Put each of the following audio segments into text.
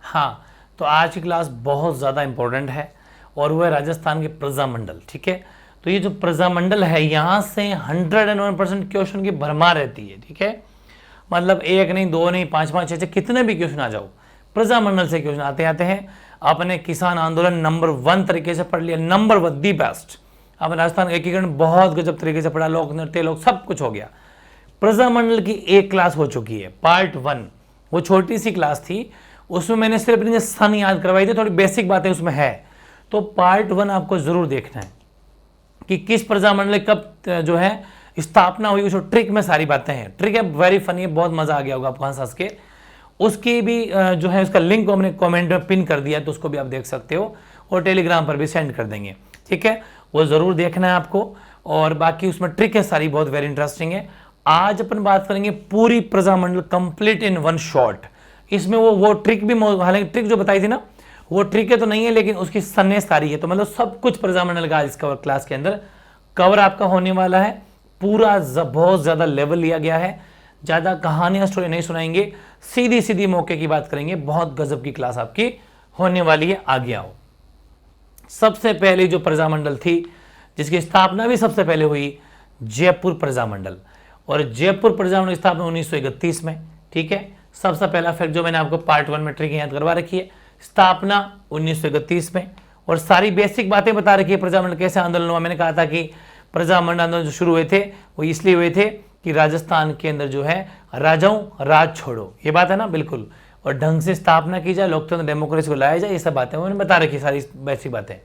हाँ, तो आज की क्लास बहुत ज़्यादा इंपॉर्टेंट है और वो है राजस्थान के प्रजामंडल। ठीक है, तो ये जो प्रजामंडल है यहाँ से 101% क्वेश्चन की भरमार रहती है। ठीक है, मतलब एक नहीं, दो नहीं, पाँच पाँच छः छः कितने भी क्वेश्चन आ जाओ, प्रजामंडल से क्वेश्चन आते आते हैं। आपने किसान आंदोलन नंबर 1 तरीके से पढ़ लिया, नंबर 1 दी बेस्ट। आपने राजस्थान एकीकरण बहुत गजब तरीके से पढ़ा, लोक नृत्य लोक सब कुछ हो गया। प्रजामंडल की एक क्लास हो चुकी है, पार्ट 1, वो छोटी सी क्लास थी, उसमें मैंने सिर्फ अपनी सन याद करवाई थी, थोड़ी बेसिक बातें उसमें है। तो पार्ट 1 आपको जरूर देखना है कि किस प्रजामंडल कब जो है स्थापना हुई, उस ट्रिक में सारी बातें हैं। ट्रिक है वेरी फनी है, बहुत मजा आ गया होगा आपको हंस हंस के। उसकी भी जो है उसका लिंक को हमने कमेंट में पिन कर दिया, तो उसको भी आप देख सकते हो और टेलीग्राम पर भी सेंड कर देंगे। ठीक है, वो जरूर देखना है आपको। और बाकी उसमें ट्रिक है सारी, बहुत वेरी इंटरेस्टिंग है। आज अपन बात करेंगे पूरी Prajamandal complete in one shot. इसमें वो ट्रिक भी, हालांकि ट्रिक जो बताई थी ना वो ट्रिक है तो नहीं है, लेकिन उसकी सन्ने सारी है। तो मतलब सब कुछ प्रजामंडल का इस क्लास के अंदर कवर आपका होने वाला है। पूरा बहुत ज्यादा लेवल लिया गया है, ज्यादा कहानियां स्टोरी नहीं सुनाएंगे, सीधी सीधी मौके की बात करेंगे। बहुत गजब की क्लास आपकी होने वाली है, आगे आओ। सबसे पहले जो प्रजामंडल थी जिसकी स्थापना भी सबसे पहले हुई, जयपुर प्रजामंडल। और जयपुर प्रजामंडल की स्थापना 1931 में। ठीक है, सबसे पहला फैक्ट जो मैंने आपको पार्ट 1 में ट्रिक याद करवा रखी है, स्थापना 1931 में। और सारी बेसिक बातें बता रखी है प्रजामंडल कैसे आंदोलन हुआ। मैंने कहा था कि प्रजामंडल आंदोलन जो शुरू हुए थे वो इसलिए हुए थे कि राजस्थान के अंदर जो है राजाओं राज छोड़ो, ये बात है ना, बिल्कुल, और ढंग से स्थापना की जाए, लोकतंत्र डेमोक्रेसी को लाया जाए, ये सब बातें मैंने बता रखी, सारी बेसिक बातें।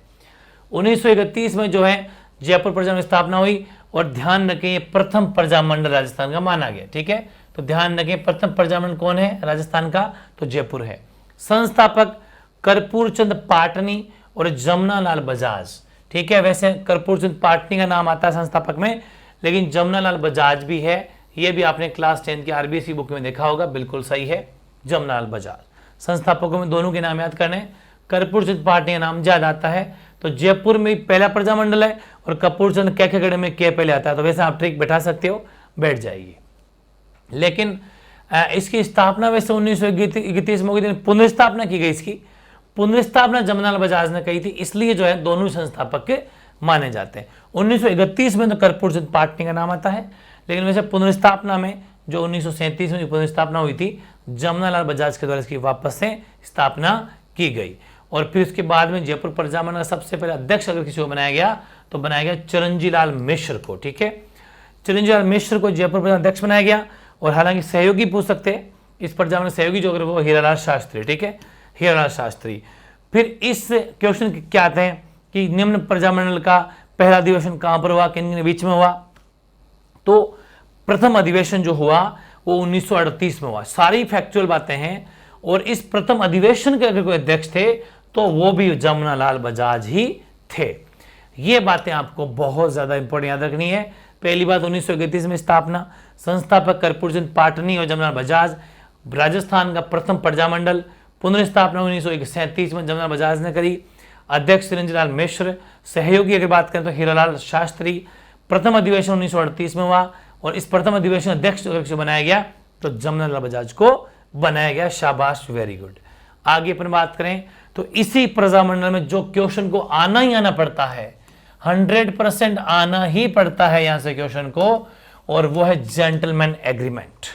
1931 में जो है जयपुर प्रजामंडल स्थापना हुई। और ध्यान रखें प्रथम प्रजामंडल राजस्थान का माना गया। ठीक है, तो ध्यान रखें प्रथम प्रजामंडल कौन है राजस्थान का, तो जयपुर है। संस्थापक कर्पूर चंद पाटनी और जमुनालाल बजाज। ठीक है, वैसे कर्पूर चंद पाटनी का नाम आता है संस्थापक में, लेकिन जमुनालाल बजाज भी है, ये भी आपने क्लास 10 की आरबीएसई बुक में देखा होगा, बिल्कुल सही है, जमुनालाल बजाज। संस्थापकों में दोनों के नाम याद करने, कर्पूर चंद पाटनी का नाम ज्यादा आता है, तो जयपुर में पहला प्रजामंडल है, और कपूर चंद कैखेगढ़ में के पहले आता है, तो वैसे आप ट्रिक बैठा सकते हो, बैठ जाएगी। लेकिन इसकी स्थापना वैसे 1931 में हो गई, पुनर्स्थापना की गई। इसकी पुनर्स्थापना जमुनालाल बजाज ने कही थी, इसलिए जो है दोनों संस्थापक के माने जाते हैं। 1931 में तो कर्पूर चंद पाटनी का नाम आता है, लेकिन वैसे पुनर्स्थापना में जो 1937 में पुनर्स्थापना हुई थी, जमुनालाल बजाज के द्वारा इसकी वापस से स्थापना की गई। और फिर उसके बाद में जयपुर प्रजामंडल का सबसे पहले अध्यक्ष अगर किसी को बनाया गया तो बनाया गया चिरंजीलाल मिश्र को। ठीक है, चिरंजीलाल मिश्र को जयपुर प्रजामंडल अध्यक्ष बनाया गया। और हालांकि सहयोगी पूछ सकते हैं इस प्रजामंडल सहयोगी जो अगर वो हीरालाल शास्त्री। ठीक है, हीरालाल शास्त्री। फिर इस क्वेश्चन क्या आते हैं कि निम्न प्रजामंडल का पहला अधिवेशन कहां पर हुआ, किन के बीच में हुआ, तो प्रथम अधिवेशन जो हुआ वो 1938 में हुआ। सारी फैक्चुअल बातें हैं। और इस प्रथम अधिवेशन के अगर कोई अध्यक्ष थे तो वो भी जमुनालाल बजाज ही थे। ये बातें आपको बहुत ज्यादा इंपॉर्टेंट याद रखनी है। पहली बात 1931 में स्थापना, संस्थापक कर्पूर चंद पाटनी और जमुनालाल बजाज, राजस्थान का प्रथम प्रजामंडल, पुनर्स्थापना 1937 में जमुनालाल बजाज ने करी, अध्यक्ष चिरंजीलाल मिश्र, सहयोगी अगर बात करें तो हीरालाल शास्त्री। प्रथम अधिवेशन 1938 में हुआ, और इस प्रथम अधिवेशन अध्यक्ष बनाया गया तो जमुनालाल बजाज को बनाया गया। शाबाश, वेरी गुड। आगे अपन बात करें तो इसी प्रजामंडल में जो क्वेश्चन को आना ही आना पड़ता है, 100% आना ही पड़ता है यहां से क्वेश्चन को, और वो है जेंटलमैन एग्रीमेंट।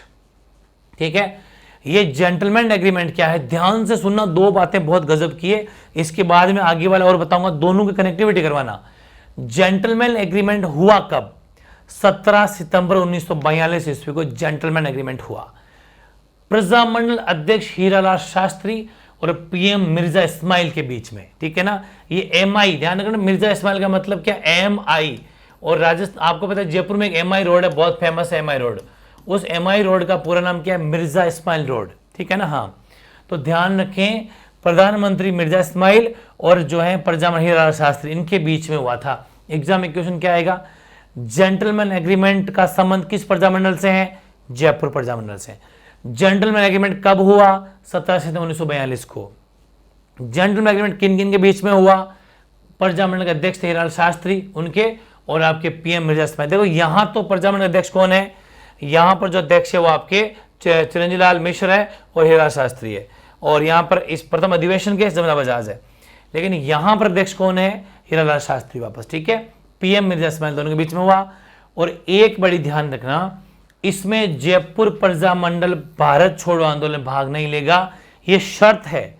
ठीक है, ये जेंटलमैन एग्रीमेंट क्या है, ध्यान से सुनना, दो बातें बहुत गजब की है, इसके बाद में आगे वाला और बताऊंगा, दोनों की कनेक्टिविटी करवाना। जेंटलमैन एग्रीमेंट हुआ कब, 17 सितंबर 1942 ईस्वी को जेंटलमैन एग्रीमेंट हुआ। प्रजामंडल अध्यक्ष हीरालाल शास्त्री और पीएम मिर्जा इस्माइल के बीच में। ठीक है ना, ये एमआई, ध्यान रखना, मिर्जा इस्माइल का मतलब क्या, एमआई। और राजस्थान, आपको पता है जयपुर में एक एमआई रोड है, बहुत फेमस है एमआई रोड, उस एमआई रोड का पूरा नाम क्या है, मिर्जा इस्माइल रोड। ठीक है ना, हाँ, तो ध्यान रखें, प्रधानमंत्री मिर्जा इस्माइल और जो है प्रजामंडल हीरालाल शास्त्री, इनके बीच में हुआ था। एग्जाम में क्वेश्चन क्या आएगा, जेंटलमैन एग्रीमेंट का संबंध किस प्रजामंडल से है, जयपुर प्रजामंडल से। जेंटलमैन एग्रीमेंट कब हुआ, 17 सितंबर 1942 को। जेंटलमैन एग्रीमेंट किन किन के बीच में हुआ, प्रजामंडल के अध्यक्ष थे हीरालाल शास्त्री, उनके और आपके पीएम मिर्जा इस्माइल। देखो यहां तो प्रजामंडल अध्यक्ष कौन है, यहां पर जो अध्यक्ष है वो आपके चिरंजीलाल मिश्र है और हीरालाल शास्त्री है। और यहाँ पर इस प्रथम अधिवेशन के जमुना बजाज है, लेकिन यहाँ पर अध्यक्ष कौन है, हीरालाल शास्त्री वापस, ठीक है। पीएम मिर्जा इस्माइल दोनों के बीच में हुआ। और एक बड़ी ध्यान रखना, इसमें जयपुर प्रजा मंडल भारत छोड़ो आंदोलन भाग नहीं लेगा, ये शर्त है।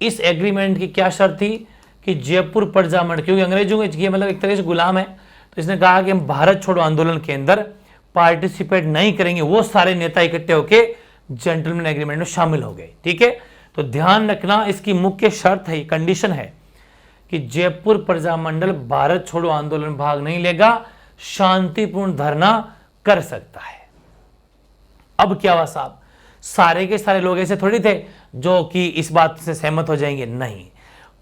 इस एग्रीमेंट की क्या शर्त थी कि जयपुर प्रजा मंडल, क्योंकि अंग्रेजों के ये मतलब एक तरह से गुलाम है, तो इसने कहा कि हम भारत छोड़ो आंदोलन के अंदर पार्टिसिपेट नहीं करेंगे। वो सारे नेता इकट्ठे होके जेंटलमैन एग्रीमेंट में शामिल हो गए, ठीक है। तो ध्यान रखना, इसकी मुख्य शर्त है, कंडीशन है कि जयपुर प्रजा मंडल भारत छोड़ो आंदोलन में भाग नहीं लेगा, शांतिपूर्ण धरना कर सकता है। अब क्या हुआ साहब, सारे के सारे लोग ऐसे थोड़ी थे जो कि इस बात से सहमत हो जाएंगे, नहीं।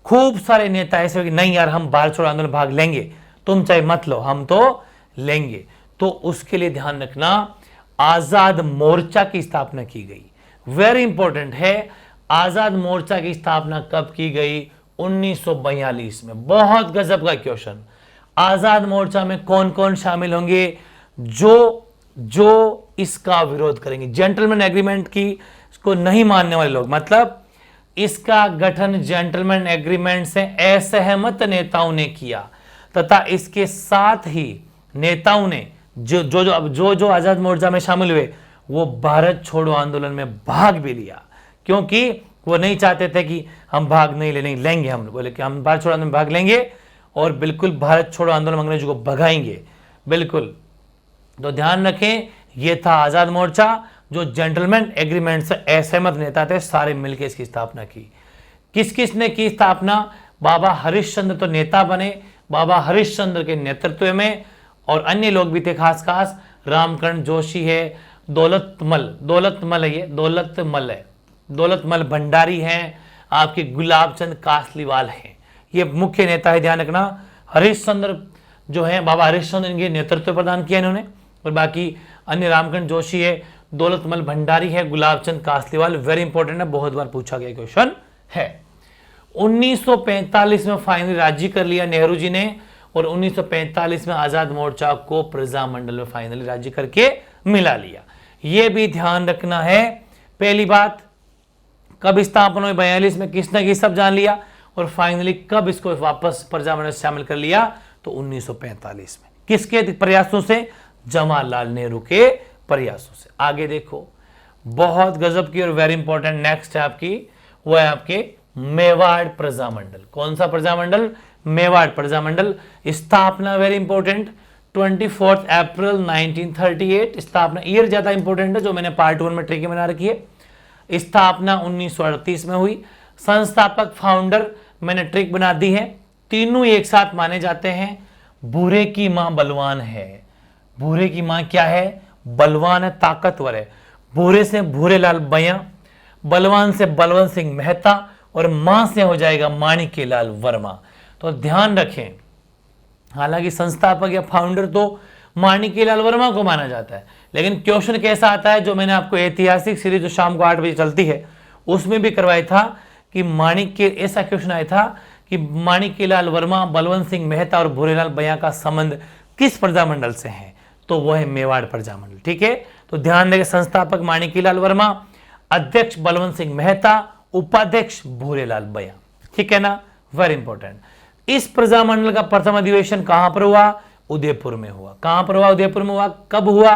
खूब सारे नेता ऐसे हो कि नहीं यार हम भारत छोड़ो आंदोलन में भाग लेंगे, तुम चाहे मत लो, हम तो लेंगे। तो उसके लिए ध्यान रखना, आजाद मोर्चा की स्थापना की गई। वेरी इंपॉर्टेंट है, आजाद मोर्चा की स्थापना कब की गई, 1942 में। बहुत गजब का क्वेश्चन। आजाद मोर्चा में कौन कौन शामिल होंगे, जो इसका विरोध करेंगे, जेंटलमैन एग्रीमेंट की को नहीं मानने वाले लोग, मतलब इसका गठन जेंटलमैन एग्रीमेंट से असहमत नेताओं ने किया, तथा इसके साथ ही नेताओं ने जो आजाद मोर्चा में शामिल हुए वो भारत छोड़ो आंदोलन में भाग भी लिया, क्योंकि वो नहीं चाहते थे कि हम भाग नहीं लेंगे, हम बोले कि हम भारत छोड़ो आंदोलन में भाग लेंगे और बिल्कुल भारत छोड़ो आंदोलन में अंग्रेजों को भगाएंगे, बिल्कुल। तो ध्यान रखें, ये था आजाद मोर्चा, जो जेंटलमैन एग्रीमेंट से असहमत नेता थे, सारे मिलकर इसकी स्थापना की। किस किस ने की स्थापना, बाबा हरिश्चंद्र तो नेता बने, बाबा हरिश्चंद्र के नेतृत्व में, और अन्य लोग भी थे, खास खास रामकरण जोशी है, दौलतमल भंडारी हैं, आपके गुलाबचंद कासलीवाल हैं, ये मुख्य नेता है। ध्यान रखना, हरिश्चंद्र जो है, बाबा हरिश्चंद्र इनके नेतृत्व प्रदान किया इन्होंने, और बाकी अन्य रामकरण जोशी है, दौलतमल भंडारी है, गुलाबचंद कासलीवाल। वेरी इंपॉर्टेंट है, बहुत बार पूछा गया क्वेश्चन है। 1945 में फाइनली राज्य कर लिया नेहरू जी ने, और 1945 में आजाद मोर्चा को प्रजा मंडल में फाइनली राज्य करके मिला लिया। यह भी ध्यान रखना है। पहली बात, कब स्थापना हुई 42 में, किसने की सब जान लिया, और फाइनली कब इसको वापस प्रजा मंडल शामिल कर लिया, तो 1945 में। किसके प्रयासों से, जवाहरलाल नेहरू के प्रयासों से। आगे देखो, बहुत गजब की और वेरी इंपॉर्टेंट नेक्स्ट है आपकी, वो है आपके मेवाड़ प्रजा मंडल। कौन सा प्रजा मंडल, मेवाड़ प्रजा मंडल। स्थापना वेरी इंपॉर्टेंट, 24 अप्रैल 1938 स्थापना। ईयर ज्यादा इंपॉर्टेंट है, जो मैंने पार्ट 1 में ट्रिक बना रखी है। स्थापना 1938 में हुई। संस्थापक फाउंडर मैंने ट्रिक बना दी है, तीनों एक साथ माने जाते हैं। भूरे की मां बलवान है, भूरे की मां क्या है, बलवान है, ताकतवर है। भूरे से भूरेलाल बयां, बलवान से बलवंत सिंह मेहता, और मां से हो जाएगा माणिक्यलाल वर्मा। तो ध्यान रखें, हालांकि संस्थापक या फाउंडर तो माणिक्यलाल वर्मा को माना जाता है, लेकिन क्वेश्चन कैसा आता है, जो मैंने आपको ऐतिहासिक सीरीज जो शाम को 8 बजे चलती है उसमें भी करवाया था, कि ऐसा क्वेश्चन आया था कि माणिक्यलाल वर्मा, बलवंत सिंह मेहता और भूरेलाल बयां का संबंध किस प्रजा मंडल से है, तो वह है मेवाड़ प्रजा मंडल। ठीक है, तो ध्यान दें, संस्थापक माणिक्यलाल वर्मा, अध्यक्ष बलवंत सिंह मेहता, उपाध्यक्ष भूरेलाल बयां। ठीक है ना, वेरी इंपॉर्टेंट। इस प्रजा मंडल का प्रथम अधिवेशन कहां पर हुआ, उदयपुर में हुआ। कहां पर हुआ, उदयपुर में हुआ। कब हुआ,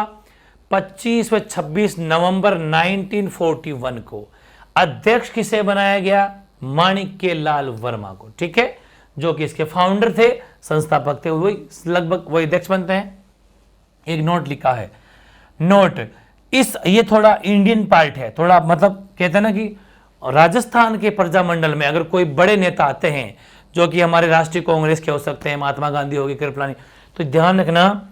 25 व 26 नवंबर 1941 को। अध्यक्ष किसे बनाया गया, माणिक्यलाल वर्मा को। ठीक है, जो कि इसके फाउंडर थे, संस्थापक थे, वही लगभग वही अध्यक्ष बनते हैं। एक नोट लिखा है, नोट, ये थोड़ा इंडियन पार्ट है, थोड़ा मतलब कहते हैं ना कि राजस्थान के प्रजा मंडल में अगर कोई बड़े नेता आते हैं, जो कि हमारे राष्ट्रीय कांग्रेस के हो सकते हैं, महात्मा गांधी हो गए, कृपलानी, तो ध्यान रखना,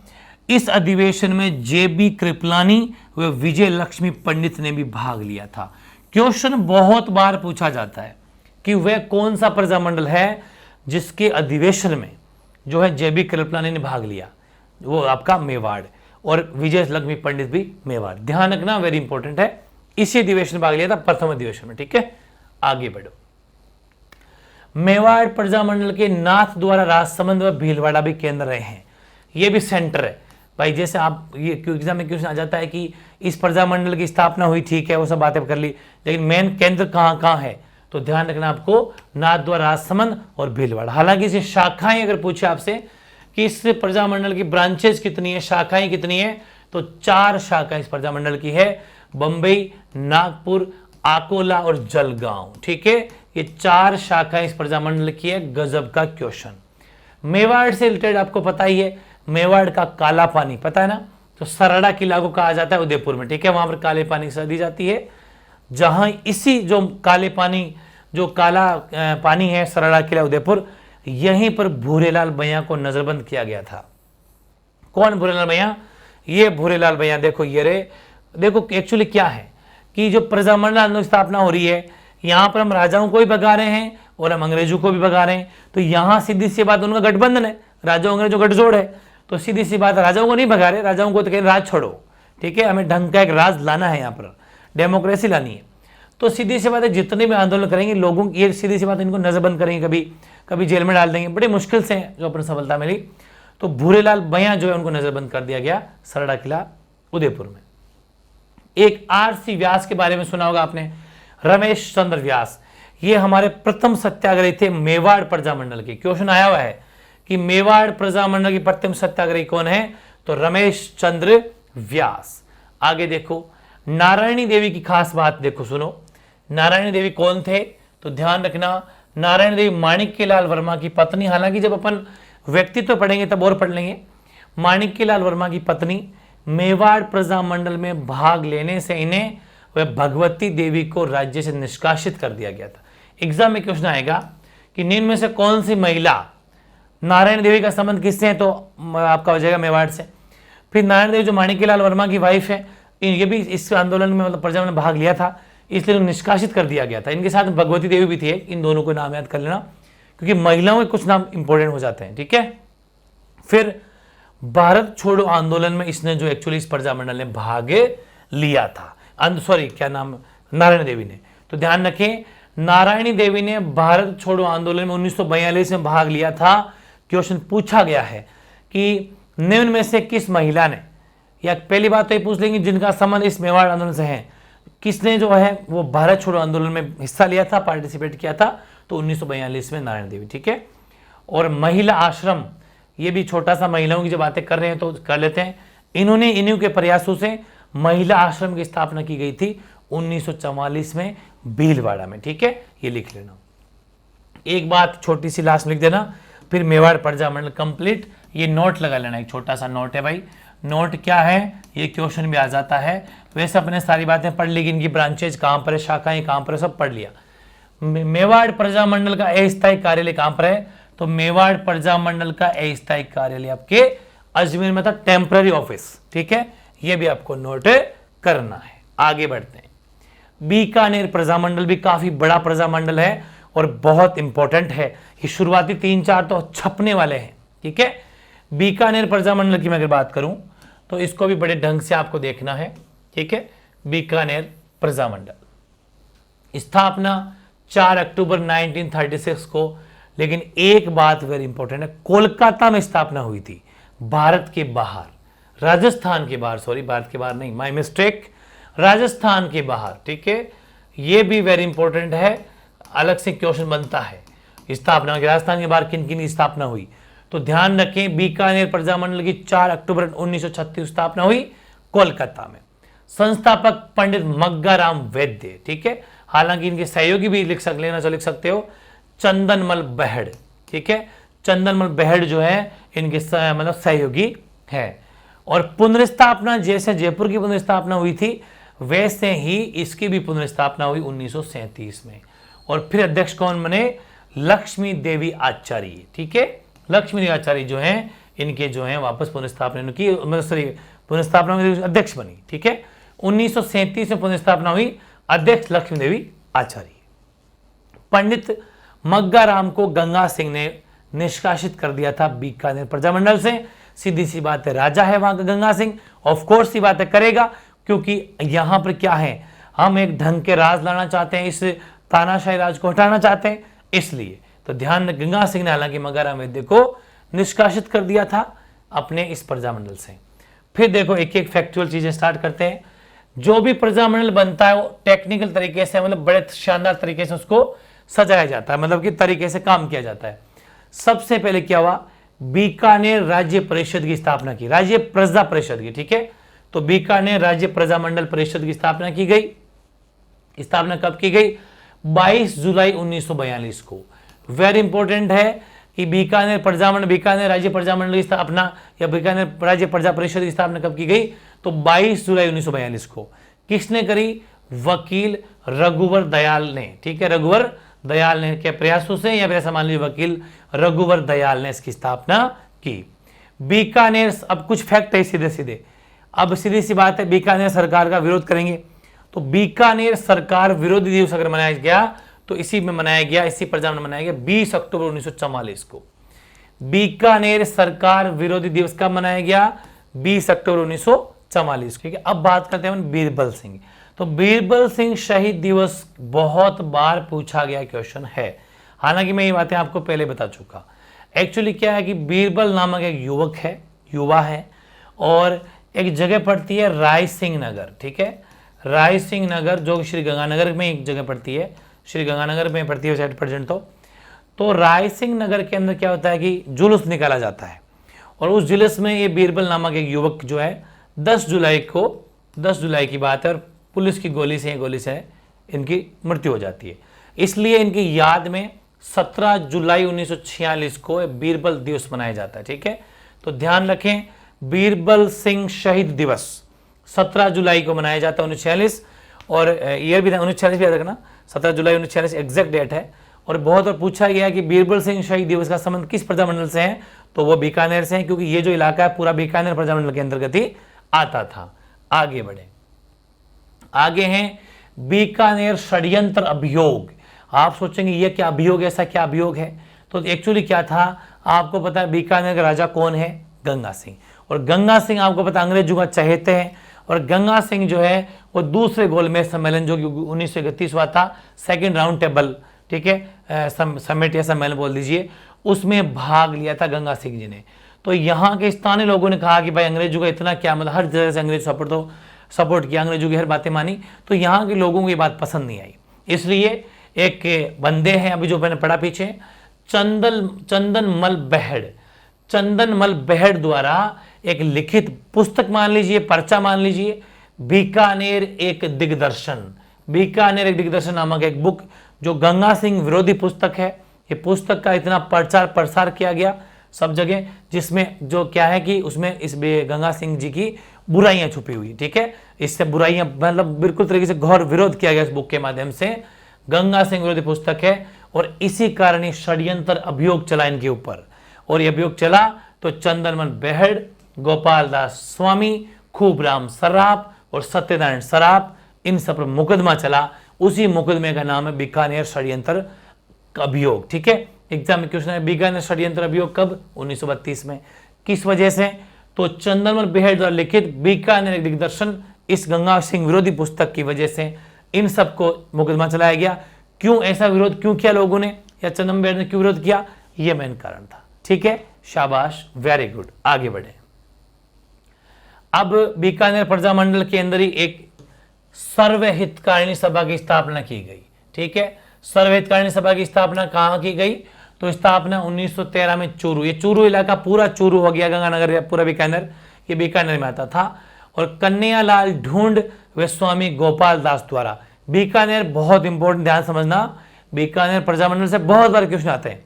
इस अधिवेशन में जेबी कृपलानी व विजय लक्ष्मी पंडित ने भी भाग लिया था। क्वेश्चन बहुत बार पूछा जाता है कि वह कौन सा प्रजा मंडल है जिसके अधिवेशन में जो है जेबी कृपलानी ने भाग लिया, वो आपका मेवाड़, और विजय लक्ष्मी पंडित भी मेवाड़। ध्यान रखना, वेरी इंपॉर्टेंट है। इसी अधिवेशन में भाग लिया था, प्रथम अधिवेशन में। ठीक है, आगे बढ़ो। मेवाड़ प्रजा मंडल के नाथ द्वारा राजसमंद व भीलवाड़ा भी केंद्र रहे हैं, ये भी सेंटर है। भाई जैसे आप ये एग्जाम में क्वेश्चन आ जाता है कि इस प्रजामंडल की स्थापना हुई, ठीक है वो सब बातें कर ली, लेकिन मेन केंद्र कहाँ कहाँ है, तो ध्यान रखना आपको नाथद्वारा, राजसमंद और भीलवाड़ा। हालांकि इसे शाखाएं अगर पूछे आपसे कि इस प्रजामंडल की ब्रांचेज कितनी है, शाखाएं कितनी है, तो 4 शाखाएं इस प्रजामंडल की है, बंबई, नागपुर, अकोला और जलगांव। ठीक है, ये 4 शाखाएं इस प्रजामंडल की है। गजब का क्वेश्चन। मेवाड़ से रिलेटेड आपको पता ही है, मेवाड़ का काला पानी पता है ना, तो सरड़ा किला को कहा जाता है उदयपुर में। ठीक है, वहां पर काले पानी की सजा दी जाती है, जहां इसी जो काले पानी, जो काला पानी है सरड़ा किला उदयपुर, यहीं पर भूरेलाल भैया को नजरबंद किया गया था। कौन भूरेलाल भैया? ये भूरेलाल भैया, देखो ये रे, देखो एक्चुअली क्या है कि जो प्रजामंडल आंदोलन की स्थापना हो रही है, यहां पर हम राजाओं को भी भगा रहे हैं और हम अंग्रेजों को भी भगा रहे हैं, तो यहां सीधी सी बात उनका गठबंधन है, राजाओं अंग्रेजों गठजोड़ है, तो सीधी सी बात राजाओं को नहीं भगा रहे, राजाओं को तो कह राज छोड़ो। ठीक है, हमें ढंग का एक राज लाना है, यहाँ पर डेमोक्रेसी लानी है। तो सीधी सी बात है, जितने भी आंदोलन करेंगे लोगों की, ये सीधी सी बात, इनको नजरबंद करेंगे, कभी कभी जेल में डाल देंगे, बड़ी मुश्किल से जो अपनी सफलता मिली। तो भूरेलाल भैया जो है उनको नजरबंद कर दिया गया सरड़ा किला उदयपुर में। एक आर.सी. व्यास के बारे में सुना होगा आपने, रमेश चंद्र व्यास, ये हमारे प्रथम सत्याग्रही थे मेवाड़ प्रजामंडल के। क्वेश्चन आया हुआ है कि मेवाड़ प्रजामंडल की प्रथम सत्याग्रही कौन है, तो रमेश चंद्र व्यास। आगे देखो, नारायणी देवी की खास बात देखो, सुनो, नारायणी देवी कौन थे, तो ध्यान रखना, नारायण देवी माणिक्यलाल वर्मा की पत्नी। हालांकि जब अपन व्यक्तित्व पढ़ेंगे तब और पढ़ लेंगे। माणिक्यलाल वर्मा की पत्नी, मेवाड़ प्रजामंडल में भाग लेने से इन्हें वह भगवती देवी को राज्य से निष्कासित कर दिया गया था। एग्जाम में क्वेश्चन आएगा कि निम्न में से कौन सी महिला, नारायण देवी का संबंध किससे है, तो आपका हो जाएगा मेवाड़ से। फिर नारायण देवी जो माणिक्यलाल वर्मा की वाइफ है, ये भी इस आंदोलन में मतलब प्रजामंडल में भाग लिया था, इसलिए निष्कासित कर दिया गया था। इनके साथ भगवती देवी भी थी, इन दोनों को नाम याद कर लेना, क्योंकि महिलाओं के कुछ नाम इंपॉर्टेंट हो जाते हैं। ठीक है, फिर भारत छोड़ो आंदोलन में इसने जो एक्चुअली इस प्रजामंडल ने भाग लिया था, सॉरी क्या नाम, नारायण देवी ने। तो ध्यान रखें, नारायणी देवी ने भारत छोड़ो आंदोलन में 1942 में भाग लिया था। क्वेश्चन पूछा गया है कि निम्न में से किस महिला ने, या पहली बात तो ये पूछ लेंगे जिनका संबंध इस मेवाड़ आंदोलन से है, किसने जो है वो भारत छोड़ो आंदोलन में हिस्सा लिया था, पार्टिसिपेट किया था, तो 1942 में नारायण देवी। ठीक है, और महिला आश्रम, ये भी छोटा सा महिलाओं की जो बातें कर रहे हैं तो कर लेते हैं। इन्होंने इन्हीं के प्रयासों से महिला आश्रम की स्थापना की गई थी 1944 में भीलवाड़ा में। ठीक है, ये लिख लेना। एक बात छोटी सी लास्ट लिख देना, फिर मेवाड़ प्रजामंडल कंप्लीट। ये नोट लगा लेना, एक छोटा सा नोट है भाई। नोट क्या है, ये क्वेश्चन भी आ जाता है। वैसे अपने सारी बातें पढ़ ली, इनकी ब्रांचेज कहाँ पर है, शाखाएं कहाँ पर है, सब पढ़ लिया। मेवाड़ प्रजामंडल का अस्थायी कार्यालय कहाँ पर है, तो मेवाड़ प्रजामंडल का अस्थायी कार्यालय आपके अजमेर में था, टेम्पररी ऑफिस। ठीक है, ये भी आपको नोट करना है। आगे बढ़ते हैं। बीकानेर प्रजामंडल भी काफी बड़ा प्रजामंडल है और बहुत इंपॉर्टेंट है। ये शुरुआती 3-4 तो छपने वाले हैं। ठीक है, बीकानेर प्रजामंडल की मैं अगर बात करूं तो इसको भी बड़े ढंग से आपको देखना है। ठीक है, बीकानेर प्रजामंडल स्थापना 4 अक्टूबर 1936 को, लेकिन एक बात वेरी इंपॉर्टेंट है, कोलकाता में स्थापना हुई थी, भारत के बाहर, राजस्थान के बाहर, सॉरी भारत के बाहर नहीं, माय मिस्टेक, राजस्थान के बाहर। ठीक है, ये भी वेरी इंपॉर्टेंट है, अलग से क्वेश्चन बनता है। स्थापना राजस्थान के बाहर किन किन की स्थापना हुई, तो ध्यान रखें, बीकानेर प्रजामंडल की 4 अक्टूबर 1936 स्थापना हुई कोलकाता में। संस्थापक पंडित मग्गाराम वैद्य। ठीक है, हालांकि इनके सहयोगी भी लिख सकते हो, चंदनमल बहड़। ठीक है, चंदनमल बहड़ जो है इनके मतलब सहयोगी है। और पुनर्स्थापना जैसे जयपुर की पुनर्स्थापना हुई थी, वैसे ही इसकी भी पुनर्स्थापना हुई 1937 में। और फिर अध्यक्ष कौन बने, लक्ष्मी देवी आचार्य। ठीक है, लक्ष्मी देवी आचार्य जो हैं इनके जो हैं वापस पुनर्स्थापना की, पुनर्स्थापना में अध्यक्ष बनी। ठीक है, 1937 में पुनर्स्थापना हुई, अध्यक्ष लक्ष्मी देवी आचार्य। पंडित मग्गाराम को गंगा सिंह ने निष्कासित कर दिया था बीकानेर प्रजामंडल से। सीधी सी बात है, राजा है वहां का गंगा सिंह, ऑफ कोर्स ही बातें करेगा, क्योंकि यहां पर क्या है, हम एक ढंग के राज लाना चाहते हैं, इस तानाशाही राज को हटाना चाहते हैं, इसलिए। तो ध्यान, गंगा सिंह ने हालांकि मग्गाराम वैद्य को निष्कासित कर दिया था अपने इस प्रजामंडल से। फिर देखो एक एक फैक्चुअल चीजें स्टार्ट करते हैं। जो भी प्रजामंडल बनता है वो टेक्निकल तरीके से, मतलब बड़े शानदार तरीके से उसको सजाया जाता है, मतलब कि तरीके से काम किया जाता है। सबसे पहले क्या हुआ, बीकानेर राज्य परिषद की स्थापना की, राज्य प्रजा परिषद की, ठीक है। तो बीकानेर राज्य प्रजामंडल परिषद की स्थापना की गई। स्थापना कब की गई, 22 जुलाई 1942 को। वेरी इंपॉर्टेंट है कि बीकानेर प्रजामंडल, बीकानेर राज्य प्रजामंडल की स्थापना या बीकानेर राज्य प्रजा परिषद की स्थापना कब की गई, तो 22 जुलाई 1942 को। किसने करी, वकील रघुवर दयाल ने, ठीक है, रघुवर दयाल ने के प्रयासों से, या फिर ऐसा मान लीजिए वकील रघुवर दयाल ने इसकी स्थापना की। बीकानेर, अब कुछ फैक्ट है सीधे सीधे, अब सीधी सी बात है, बीकानेर सरकार का विरोध करेंगे, तो बीकानेर सरकार विरोधी दिवस अगर मनाया गया तो इसी में मनाया गया, इसी प्रजामंडल में मनाया गया 20 अक्टूबर 1944 को। बीकानेर सरकार विरोधी दिवस कब मनाया गया, 20 अक्टूबर 1944। ठीक है, अब बात करते हैं बीरबल सिंह। तो बीरबल सिंह शहीद दिवस बहुत बार पूछा गया क्वेश्चन है, हालांकि मैं ये बातें आपको पहले बता चुका। एक्चुअली क्या है कि बीरबल नामक एक युवक है, युवा है, और एक जगह पड़ती है राय सिंह नगर, ठीक है, राय सिंह नगर, जो श्री गंगानगर में एक जगह पड़ती है, श्री गंगानगर में पड़ती है साइड प्रेजेंट। तो राय सिंह नगर के अंदर क्या होता है कि जुलूस निकाला जाता है, और उस जुलूस में ये बीरबल नामक एक युवक जो है 10 जुलाई की बात है, और पुलिस की गोली से इनकी मृत्यु हो जाती है। इसलिए इनकी याद में 17 जुलाई 1946 को बीरबल दिवस मनाया जाता है। ठीक है, तो ध्यान रखें, बीरबल सिंह शहीद दिवस 17 जुलाई को मनाया जाता है 1946, और ईयर भी 1946 भी याद रखना, 17 जुलाई 1946 एग्जैक्ट डेट है। और बहुत बार पूछा गया कि बीरबल सिंह शहीद दिवस का संबंध किस प्रजामंडल से है, तो वो बीकानेर से है, क्योंकि ये जो इलाका है पूरा बीकानेर प्रजामंडल के अंतर्गत ही आता था। आगे बढ़े, आगे हैं बीकानेर षड्यंत्र अभियोग। आप सोचेंगे ये क्या अभियोग, ऐसा क्या अभियोग है, तो एक्चुअली क्या था, आपको पता है बीकानेर का राजा कौन है, गंगा सिंह। और गंगा सिंह आपको पता अंग्रेजों का चहेते हैं, और गंगा सिंह जो है वो दूसरे गोलमेज सम्मेलन जो कि 1931 हुआ था, सेकंड राउंड टेबल, ठीक है, समिट या सम्मेलन बोल दीजिए, उसमें भाग लिया था गंगा सिंह जी ने। तो यहाँ के स्थानीय लोगों ने कहा कि भाई अंग्रेजों का इतना क्या, मतलब हर जगह से अंग्रेज सपोर्ट किया, अंग्रेजों की हर बातें मानी, तो यहाँ के लोगों को ये बात पसंद नहीं आई। इसलिए एक बंदे हैं अभी जो मैंने पढ़ा पीछे, चंदनमल बेहड़ द्वारा एक लिखित पुस्तक मान लीजिए, पर्चा मान लीजिए, बीकानेर एक दिग्दर्शन नामक एक बुक, जो गंगा सिंह विरोधी पुस्तक है। ये पुस्तक का इतना प्रचार प्रसार किया गया सब जगह, जिसमें जो क्या है कि उसमें इस गंगा सिंह जी की बुराइयां छुपी हुई, ठीक है, इससे बुराइयां मतलब बिल्कुल तरीके से घोर विरोध किया गया इस बुक के माध्यम से। गंगा सिंह विरोधी पुस्तक है, और इसी कारण ही षड्यंत्र अभियोग चला इनके ऊपर, और ये अभियोग चला तो चंदनमल बेहड़, गोपाल दास स्वामी, खूबराम सराफ और सत्यनारायण सराफ, इन सब पर मुकदमा चला। उसी मुकदमे का नाम है बीकानेर षड्यंत्र अभियोग। ठीक है, एग्जाम में क्वेश्चन है बीकानेर षड्यंत्र अभियोग कब, 1932 में। किस वजह से, तो चंदनमल बेहड़ द्वारा लिखित बीकानेर एक दिग्दर्शन, इस गंगा सिंह विरोधी पुस्तक की वजह से इन सबको मुकदमा चलाया गया। क्यों ऐसा विरोध क्यों किया लोगों ने, या चंदनमल बेहड़ ने क्यों विरोध किया, यह मेन कारण था। ठीक है, शाबाश, वेरी गुड। आगे बढ़े, अब बीकानेर प्रजामंडल के अंदर ही एक सर्वहितकारिणी सभा की स्थापना की गई। ठीक है, सर्वहितकारिणी सभा की स्थापना कहाँ की गई, तो स्थापना 1913 में चूरू, ये चूरू इलाका पूरा चूरू हो गया, गंगानगर पूरा बीकानेर, ये बीकानेर में आता था। और कन्हैयालाल ढूंढ व स्वामी गोपाल दास द्वारा, बीकानेर बहुत इंपॉर्टेंट, ध्यान समझना, बीकानेर प्रजामंडल से बहुत बार क्वेश्चन आते हैं,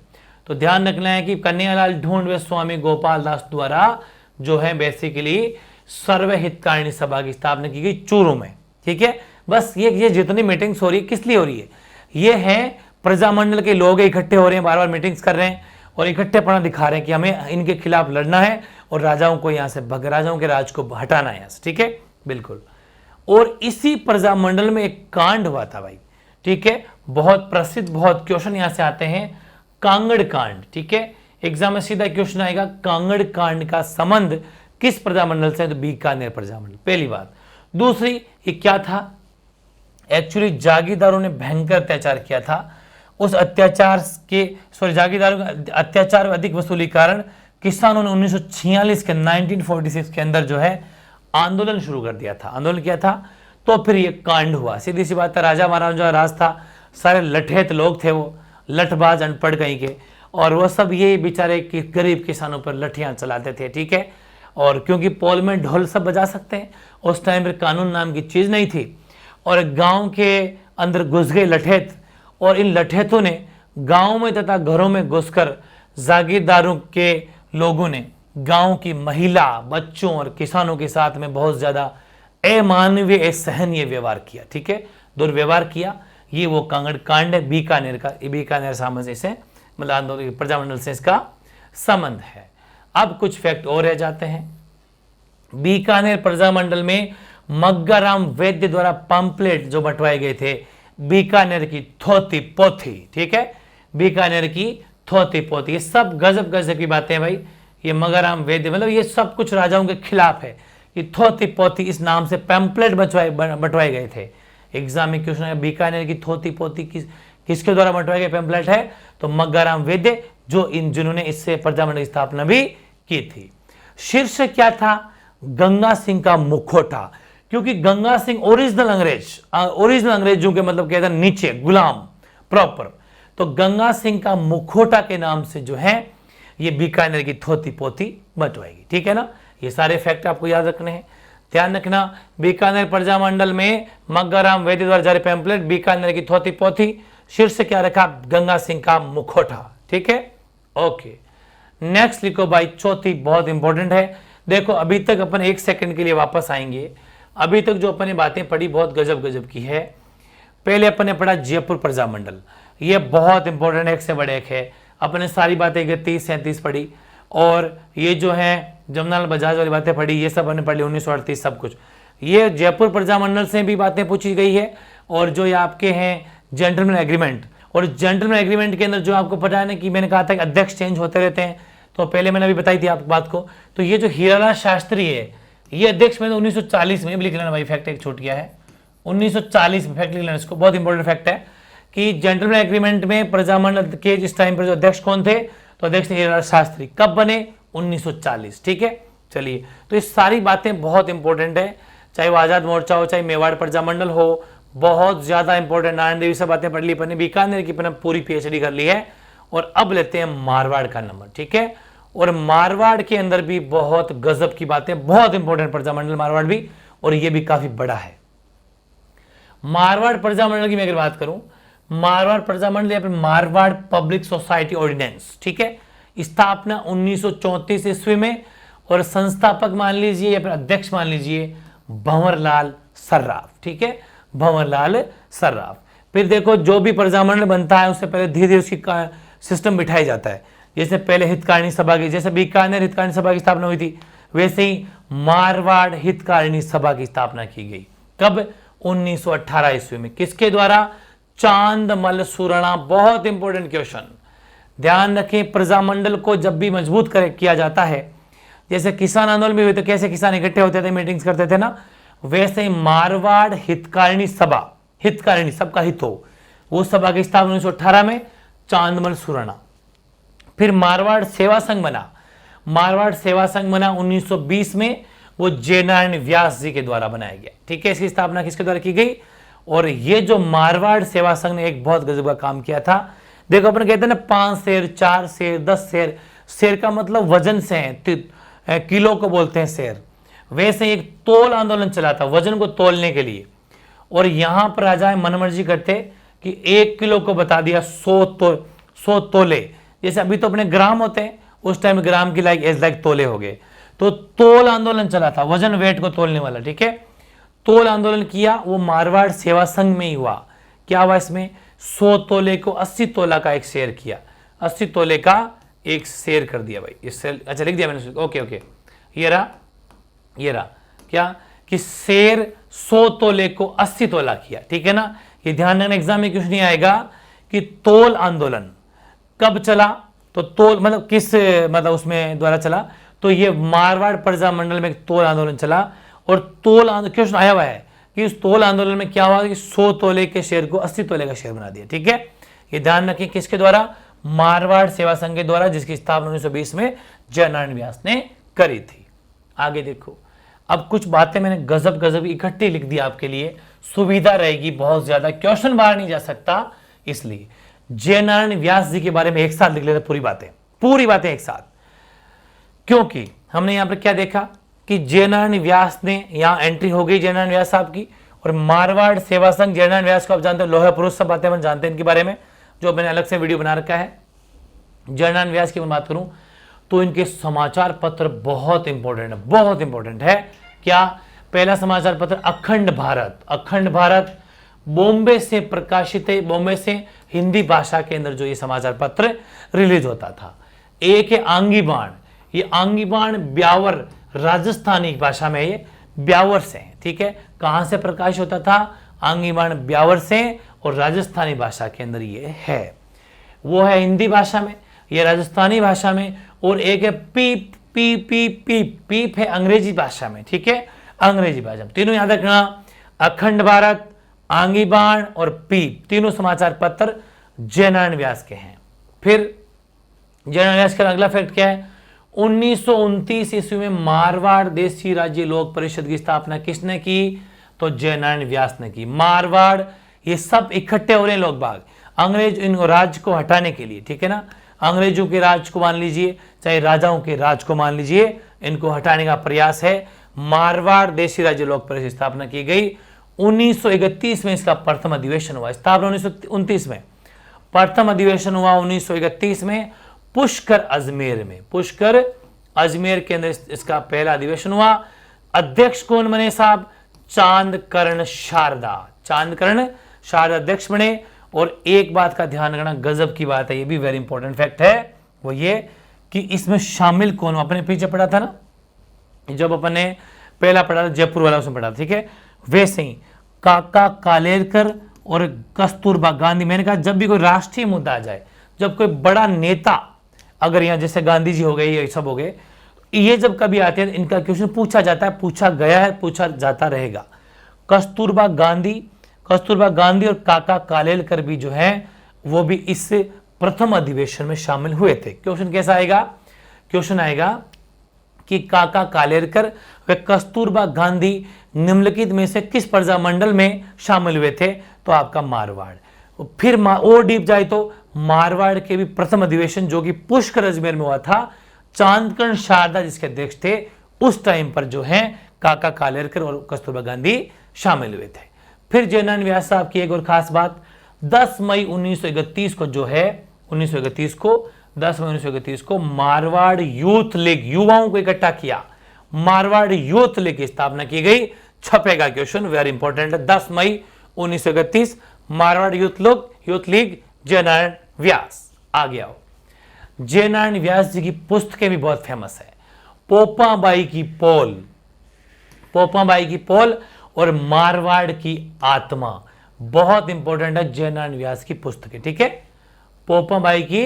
तो ध्यान रखना है कि कन्हैयालाल ढूंढ व स्वामी गोपाल दास द्वारा जो है बेसिकली सर्वहितकारिणी सभा की स्थापना की गई चूरू में। ठीक है, बस ये जितनी मीटिंग्स हो रही है किस लिए हो रही है, ये है प्रजामंडल के लोग इकट्ठे हो रहे हैं, बार बार मीटिंग्स कर रहे हैं, और इकट्ठेपना दिखा रहे हैं कि हमें इनके खिलाफ लड़ना है, और राजाओं को यहाँ से राजाओं के राज को हटाना है यहाँ से। ठीक है, बिल्कुल। और इसी प्रजामंडल में एक कांड हुआ था भाई, ठीक है, बहुत प्रसिद्ध, बहुत क्वेश्चन यहाँ से आते हैं, कांगड़ कांड। ठीक है, एग्जाम में सीधा क्वेश्चन आएगा, कांगड़ कांड का संबंध किस प्रजामंडल से, तो बीकानेर प्रजामंडल, पहली बात। दूसरी, ये क्या था, एक्चुअली जागीरदारों ने भयंकर अत्याचार किया था, उस अत्याचार के जागीरदारों का अत्याचार अधिक वसूली कारण किसानों ने 1946 के 1946 के अंदर जो है आंदोलन शुरू कर दिया था, आंदोलन किया था, तो फिर ये कांड हुआ। सीधी सी बात है, राजा महाराजा जो राज था, सारे लठेत लोग थे, वो लठबाज अनपढ़ कहीं के, और वो सब ये बेचारे गरीब किसानों पर लठियां चलाते थे, ठीक है। और क्योंकि पोल में ढोल सब बजा सकते हैं, उस टाइम पर कानून नाम की चीज़ नहीं थी, और गांव के अंदर घुस गए लठेत, और इन लठेतों ने गांव में तथा घरों में घुसकर जागीरदारों के लोगों ने गांव की महिला, बच्चों और किसानों के साथ में बहुत ज़्यादा अमानवीय, असहनीय व्यवहार किया, ठीक है, दुर्व्यवहार किया। ये वो कांगड़ कांड है बीकानेर का, बीकानेर साम्राज्य से, मतलब आंदोलन प्रजामंडल से इसका संबंध है। अब कुछ फैक्ट और रह जाते हैं। बीकानेर प्रजामंडल में मग्गाराम वैद्य द्वारा पंपलेट जो बंटवाए गए थे, बीकानेर की थोती पोथी, ठीक है, बीकानेर की थोती पोथी, ये सब गजब गजब की बातें हैं भाई। ये मग्गाराम वैद्य, मतलब ये सब कुछ राजाओं के खिलाफ है। ये थोती पोथी इस नाम से पैम्पलेट बंटवाए गए थे। एग्जाम में क्वेश्चन है, बीकानेर की थोती पोथी किसके द्वारा बंटवाए गए पैम्पलेट है? तो मग्गाराम वैद्य, जिन्होंने इससे प्रजामंडल की स्थापना भी की थी। शीर्षक क्या था? गंगा सिंह का मुखौटा, क्योंकि गंगा सिंह ओरिजिनल अंग्रेजों के मतलब कहते हैं नीचे गुलाम प्रॉपर, तो गंगा सिंह का मुखौटा के नाम से जो है ये बीकानेर की थोती पोथी बंटवाएगी, ठीक है ना। ये सारे फैक्ट आपको याद रखने हैं, ध्यान रखना। बीकानेर प्रजामंडल में मग्गाराम वैद्य द्वारा जारी पैम्पलेट, बीकानेर की थोती पोथी, शीर्षक क्या रखा? गंगा सिंह का मुखौटा, ठीक है, ओके। नेक्स्ट लिखो भाई, चौथी बहुत इंपॉर्टेंट है। देखो अभी तक अपन 1 सेकंड के लिए वापस आएंगे। अभी तक जो अपन ने बातें पढ़ी बहुत गजब गजब की है। पहले अपन ने पढ़ा जयपुर प्रजामंडल, ये बहुत इंपॉर्टेंट है, एक से बड़े एक है। अपने सारी बातें 31-37 पढ़ी, और ये जो है जमनालाल बजाज वाली बातें पढ़ी, ये सब हमने पढ़ी, 1938 सब कुछ। ये जयपुर प्रजामंडल से भी बातें पूछी गई है, और जो ये आपके हैं जेंटलमैन एग्रीमेंट, और जेंटलमैन एग्रीमेंट के अंदर जो आपको पता है ना कि मैंने कहा था कि अध्यक्ष चेंज होते रहते हैं, तो पहले मैंने अभी बताई थी आपको बात को। तो ये जो हीरालाल शास्त्री है, ये अध्यक्ष मैंने 1940 में भी लिख लेना भाई, फैक्ट एक छूट गया है, 1940 में फैक्ट लिख लेना, इसको बहुत इंपॉर्टेंट फैक्ट है कि जेंटलमैन एग्रीमेंट में प्रजामंडल के इस टाइम पर जो अध्यक्ष कौन थे? तो अध्यक्ष हीरालाल शास्त्री। कब बने? 1940, ठीक है। चलिए, तो ये सारी बातें बहुत इंपॉर्टेंट है, चाहे वो आजाद मोर्चा हो, चाहे मेवाड़ प्रजामंडल हो, बहुत ज्यादा इंपॉर्टेंट। नारायण देवी से बातें पढ़ ली अपने, बीकानेर की पूरी पीएचडी कर ली है। और अब लेते हैं मारवाड़ का नंबर, ठीक है। और मारवाड़ के अंदर भी बहुत गजब की बातें, बहुत इंपॉर्टेंट प्रजामंडल मारवाड़ भी, और ये भी काफी बड़ा है। मारवाड़ प्रजामंडल की मैं अगर बात करूं, मारवाड़ प्रजामंडल या फिर मारवाड़ पब्लिक सोसाइटी ऑर्डिनेंस, ठीक है, स्थापना 1934 ईस्वी में, और संस्थापक मान लीजिए या फिर अध्यक्ष मान लीजिए भंवरलाल सर्राफ, ठीक है, भंवरलाल सर्राफ। फिर देखो जो भी प्रजामंडल बनता है उससे पहले धीरे धीरे उसकी सिस्टम बिठाया जाता है। जैसे पहले हितकारिणी सभा की, जैसे बीकानेर हितकारिणी सभा की स्थापना हुई थी, वैसे ही मारवाड़ हितकारिणी सभा की स्थापना की गई। कब? 1918 ईस्वी में। किसके द्वारा? चांदमल सुराणा। बहुत इंपॉर्टेंट क्वेश्चन, ध्यान रखें। प्रजामंडल को जब भी मजबूत किया जाता है, जैसे किसान आंदोलन भी हुए तो कैसे किसान इकट्ठे होते थे, मीटिंग्स करते थे ना, वैसे ही मारवाड़ हितकारिणी सभा, हितकारिणी सबका हित हो, वो सभा की स्थापना 1918 में, चांदमल सुराणा। फिर मारवाड़ सेवा संघ बना, मारवाड़ सेवा संघ बना 1920 में, वो जयनारायण व्यास जी के द्वारा बनाया गया, ठीक है। इसकी स्थापना किसके द्वारा की गई? और ये जो मारवाड़ सेवा संघ ने एक बहुत गजब का काम किया था। देखो अपन कहते हैं ना 5 शेर, 4 शेर, 10 शेर, शेर का मतलब वजन से है, किलो को बोलते हैं शेर। वैसे एक तोल आंदोलन चला था वजन को तोलने के लिए, और यहां पर राजा मनमर्जी करते कि 1 किलो को बता दिया 100 तोले। जैसे अभी तो अपने ग्राम होते हैं, उस टाइम ग्राम की लाइक तोले हो गए। तो तोल आंदोलन चला था, वजन वेट को तोलने वाला, ठीक है। तोल आंदोलन किया, वो मारवाड़ सेवा संघ में ही हुआ। क्या हुआ इसमें? 100 तोले को 80 तोला का एक शेर किया, 80 तोले का एक शेर कर दिया भाई। इस शेर, अच्छा लिख दिया मैंने, ओके, ये रहा क्या कि शेर 100 तोले को 80 तोला किया, ठीक है ना। ये ध्यान रखना, एग्जाम में कुछ नहीं आएगा कि तोल आंदोलन कब चला, तो तोल मतलब किस मतलब उसमें द्वारा चला, तो ये मारवाड़ प्रजामंडल में तोल आंदोलन चला। और तोल क्वेश्चन आया हुआ है कि उस तोल आंदोलन में क्या हुआ कि 100 तोले के शेर को 80 तोले का शेर बना दिया, ठीक है। ये ध्यान रखिए, किसके द्वारा? मारवाड़ सेवा संघ के द्वारा, जिसकी स्थापना 1920 में जयनारायण व्यास ने करी थी। आगे देखो, अब कुछ बातें मैंने गजब गजब इकट्ठी लिख दी आपके लिए, सुविधा रहेगी बहुत ज्यादा, क्वेश्चन बाहर नहीं जा सकता, इसलिए जय नारायण व्यास जी के बारे में एक साथ लिख लेते, पूरी बातें एक साथ। क्योंकि हमने यहां पर क्या देखा कि जय नारायण व्यास ने यहां एंट्री हो गई, जय नारायण व्यास साहब की, और मारवाड़ सेवा संघ जय नारायण व्यास को आप जानते हो, लोहा पुरुष, सब बातें हम जानते हैं इनके बारे में, जो मैंने अलग से वीडियो बना रखा है। जय नारायण व्यास की मैं बात करूं तो इनके समाचार पत्र बहुत इंपॉर्टेंट है, बहुत इंपॉर्टेंट है। क्या? पहला समाचार पत्र अखंड भारत, अखंड भारत बॉम्बे से प्रकाशित है, बॉम्बे से हिंदी भाषा के अंदर जो ये समाचार पत्र रिलीज होता था। एक है आंगी बाण, ये आंगी बाण ब्यावर राजस्थानी भाषा में, ये ब्यावर से, ठीक है। कहां से प्रकाश होता था? आंगी बाण ब्यावर से, और राजस्थानी भाषा के अंदर ये है, वो है हिंदी भाषा में, ये राजस्थानी भाषा में, और एक है पीप, पीप पीप पीप, पीप है अंग्रेजी भाषा में, ठीक है, अंग्रेजी भाषा में। तीनों याद रखना, अखंड भारत, आंगी बाण और पीप, तीनों समाचार पत्र जय नारायण व्यास के हैं। फिर जय नारायण व्यास का अगला फैक्ट क्या है? 1929 ईस्वी में मारवाड़ देशी राज्य लोक परिषद की स्थापना किसने की? तो जय नारायण व्यास ने की। मारवाड़, ये सब इकट्ठे हो रहे हैं लोग बाग, अंग्रेज इन राज्य को हटाने के लिए, ठीक है ना, अंग्रेजों के राज को मान लीजिए, चाहे राजाओं के राज को मान लीजिए, इनको हटाने का प्रयास है। मारवाड़ देशी राज्य लोक परिषद की स्थापना की गई। 1931 में इसका प्रथम अधिवेशन हुआ, स्थापना 1929 में, प्रथम अधिवेशन हुआ 1931 में पुष्कर अजमेर में, पुष्कर अजमेर के अंदर इसका पहला अधिवेशन हुआ। अध्यक्ष कौन बने साहब? चांदकर्ण शारदा, चांदकर्ण शारदा अध्यक्ष बने। और एक बात का ध्यान रखना, गजब की बात है, ये भी वेरी इंपॉर्टेंट फैक्ट है, वो ये कि इसमें शामिल कौन, अपने पीछे पढ़ा था ना, जब अपन ने पहला पढ़ा था जयपुर वाला, उसमें पढ़ा था, ठीक है, वैसे ही काका कालेलकर और कस्तूरबा गांधी। मैंने कहा जब भी कोई राष्ट्रीय मुद्दा आ जाए, जब कोई बड़ा नेता, अगर यहाँ जैसे गांधी जी हो गए, ये सब हो गए, ये जब कभी आते हैं इनका क्वेश्चन पूछा जाता है, पूछा गया है, पूछा जाता रहेगा। कस्तूरबा गांधी और काका कालेलकर भी जो है वो भी इस प्रथम अधिवेशन में शामिल हुए थे। क्वेश्चन कैसा आएगा? क्वेश्चन आएगा कि काका कालेलकर व कस्तूरबा गांधी निम्नलिखित में से किस प्रजामंडल में शामिल हुए थे? तो आपका मारवाड़। फिर और डीप जाए तो मारवाड़ के भी प्रथम अधिवेशन जो कि पुष्कर अजमेर में हुआ था, चांदकर्ण शारदा जिसके अध्यक्ष थे, उस टाइम पर जो है काका कालेलकर और कस्तूरबा गांधी शामिल हुए थे। फिर जय नारायण व्यास साहब की एक और खास बात, 10 मई 1931 को जो है 10 मई 1931 को मारवाड़ यूथ लीग, युवाओं को इकट्ठा किया, मारवाड़ यूथ लीग की स्थापना की गई। छपेगा क्वेश्चन, वेरी इंपॉर्टेंट है। 10 मई 1931 मारवाड़ यूथ लीग जय नारायण व्यास। आगे आओ, जय नारायण व्यास जी की पुस्तकें भी बहुत फेमस है। पोपाबाई की पोल और मारवाड़ की आत्मा, बहुत इंपॉर्टेंट है जय नारायण व्यास की पुस्तकें, ठीक है। पोपाबाई की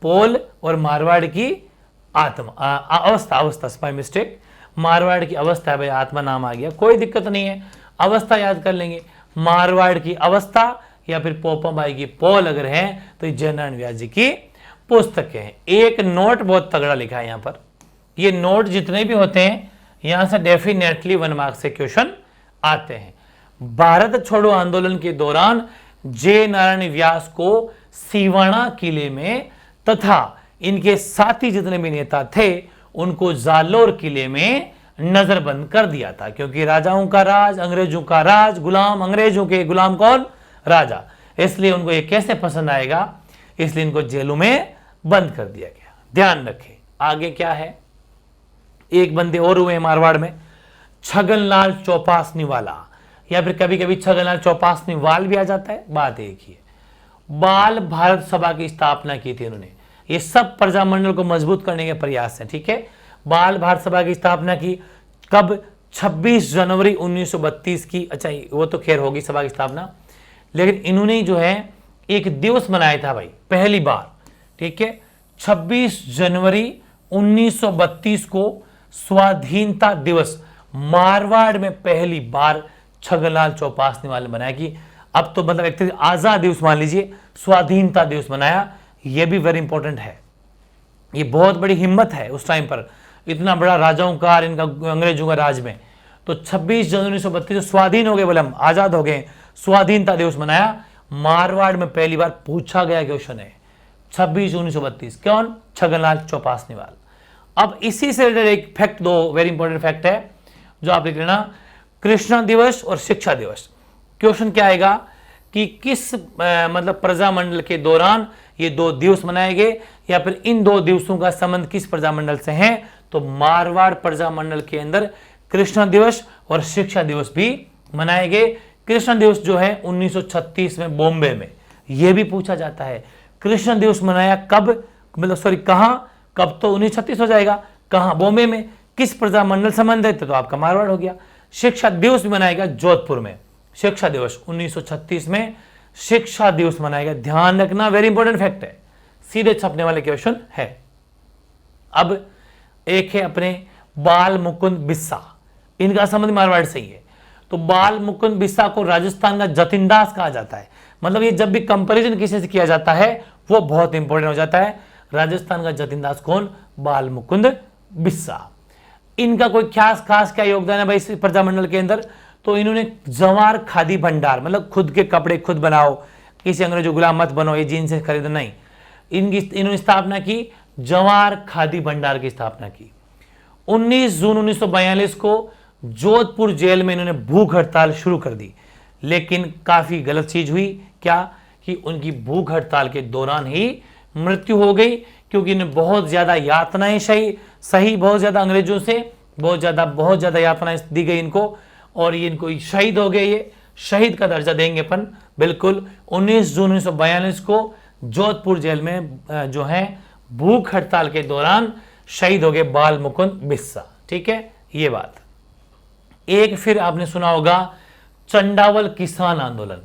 पोल और मारवाड़ की आत्मा, अवस्था बाय मिस्टेक, मारवाड़ की अवस्था है भाई, आत्मा नाम आ गया, कोई दिक्कत नहीं है, अवस्था याद कर लेंगे। मारवाड़ की अवस्था या फिर पोपाबाई की पोल अगर है तो जय नारायण व्यास जी की पुस्तकें हैं। एक नोट बहुत तगड़ा लिखा है यहां पर, ये नोट जितने भी होते हैं यहां से डेफिनेटली 1 मार्क से क्वेश्चन आते हैं। भारत छोड़ो आंदोलन के दौरान जय नारायण व्यास को सिवाना किले में तथा इनके साथी जितने भी नेता थे उनको जालोर किले में नजरबंद कर दिया था, क्योंकि राजाओं का राज, अंग्रेजों का राज, गुलाम, अंग्रेजों के गुलाम कौन? राजा, इसलिए उनको ये कैसे पसंद आएगा, इसलिए इनको जेलों में बंद कर दिया गया। ध्यान रखें आगे क्या है। एक बंदे और हुए मारवाड़ में, छगनलाल चौपासनी वाला, या फिर कभी कभी छगनलाल चौपासनी वाल भी आ जाता है, बात एक ही है। बाल भारत सभा की स्थापना की थी इन्होंने, ये सब प्रजामंडल को मजबूत करने के प्रयास है, ठीक है। बाल भारत सभा की स्थापना की कब? 26 जनवरी 1932 की। अच्छा वो तो खैर होगी सभा की स्थापना, लेकिन इन्होंने जो है एक दिवस मनाया था भाई पहली बार, ठीक है। 26 जनवरी 1932 को स्वाधीनता दिवस मारवाड़ में पहली बार छगनलाल चौपासनी वाले बनाया कि अब तो मतलब एक तरह आजाद दिवस मान लीजिए, स्वाधीनता दिवस मनाया। यह भी वेरी इंपॉर्टेंट है, ये बहुत बड़ी हिम्मत है उस टाइम पर, इतना बड़ा राजाओं का इनका अंग्रेजों का राज में, तो 26 जनवरी 1932 स्वाधीन हो गए, बोले हम आजाद हो गए, स्वाधीनता दिवस मनाया। मारवाड़ में पहली बार पूछा गया क्वेश्चन है 26 जून 1932, कौन? छगनलाल चौपासीवाल। अब इसी से रिलेटेड एक फैक्ट, दो वेरी इंपॉर्टेंट फैक्ट है जो आप लिख लेना, कृष्णा दिवस और शिक्षा दिवस। क्वेश्चन क्या आएगा कि किस मतलब प्रजामंडल के दौरान ये दो दिवस मनाए गए, या फिर इन दो दिवसों का संबंध किस प्रजामंडल से है? तो मारवाड़ प्रजामंडल के अंदर कृष्णा दिवस और शिक्षा दिवस भी मनाए गए। कृष्णा दिवस जो है 1936 में बॉम्बे में, यह भी पूछा जाता है कृष्णा दिवस मनाया कब, मतलब सॉरी कहां, कब तो 1936 हो जाएगा, कहां? बॉम्बे में। किस प्रजामंडल संबंधित है? तो आपका मारवाड़ हो गया। शिक्षा दिवस भी मनाएगा जोधपुर में, शिक्षा दिवस 1936 में शिक्षा दिवस मनाएगा। ध्यान रखना, वेरी इंपॉर्टेंट फैक्ट है, सीधे छपने वाले क्वेश्चन है। अब एक है अपने बाल मुकुंद बिस्सा, इनका संबंध मारवाड़ से ही है। तो बाल मुकुंद बिस्सा को राजस्थान का जतिन दास कहा जाता है। मतलब ये जब भी कंपैरिजन किसी से किया जाता है वो बहुत इंपॉर्टेंट हो जाता है। राजस्थान का जतिन दास कौन? बाल मुकुंद बिस्सा। इनका कोई खास क्या योगदान है भाई इस प्रजामंडल के अंदर? तो इन्होंने जवार खादी भंडार, मतलब खुद के कपड़े खुद बनाओ, किसी अंग्रेजों गुलाम मत बनो, ये जीन से खरीदो नहीं, इन्होंने स्थापना की, जवार खादी भंडार की स्थापना की। 19 जून 1942 को जोधपुर जेल में इन्होंने भूख हड़ताल शुरू कर दी, लेकिन काफी गलत चीज हुई। क्या? कि उनकी भूख हड़ताल के दौरान ही मृत्यु हो गई, क्योंकि इन्हें बहुत ज्यादा यातनाएं सही बहुत ज्यादा अंग्रेजों से बहुत ज्यादा यातनाएं दी गई इनको, और ये इनको शहीद हो गए। ये शहीद का दर्जा देंगे अपन बिल्कुल। 19 जून 1942 को जोधपुर जेल में जो है भूख हड़ताल के दौरान शहीद हो गए बाल मुकुंद बिस्सा। ठीक है, ये बात। एक फिर आपने सुना होगा चंडावल किसान आंदोलन।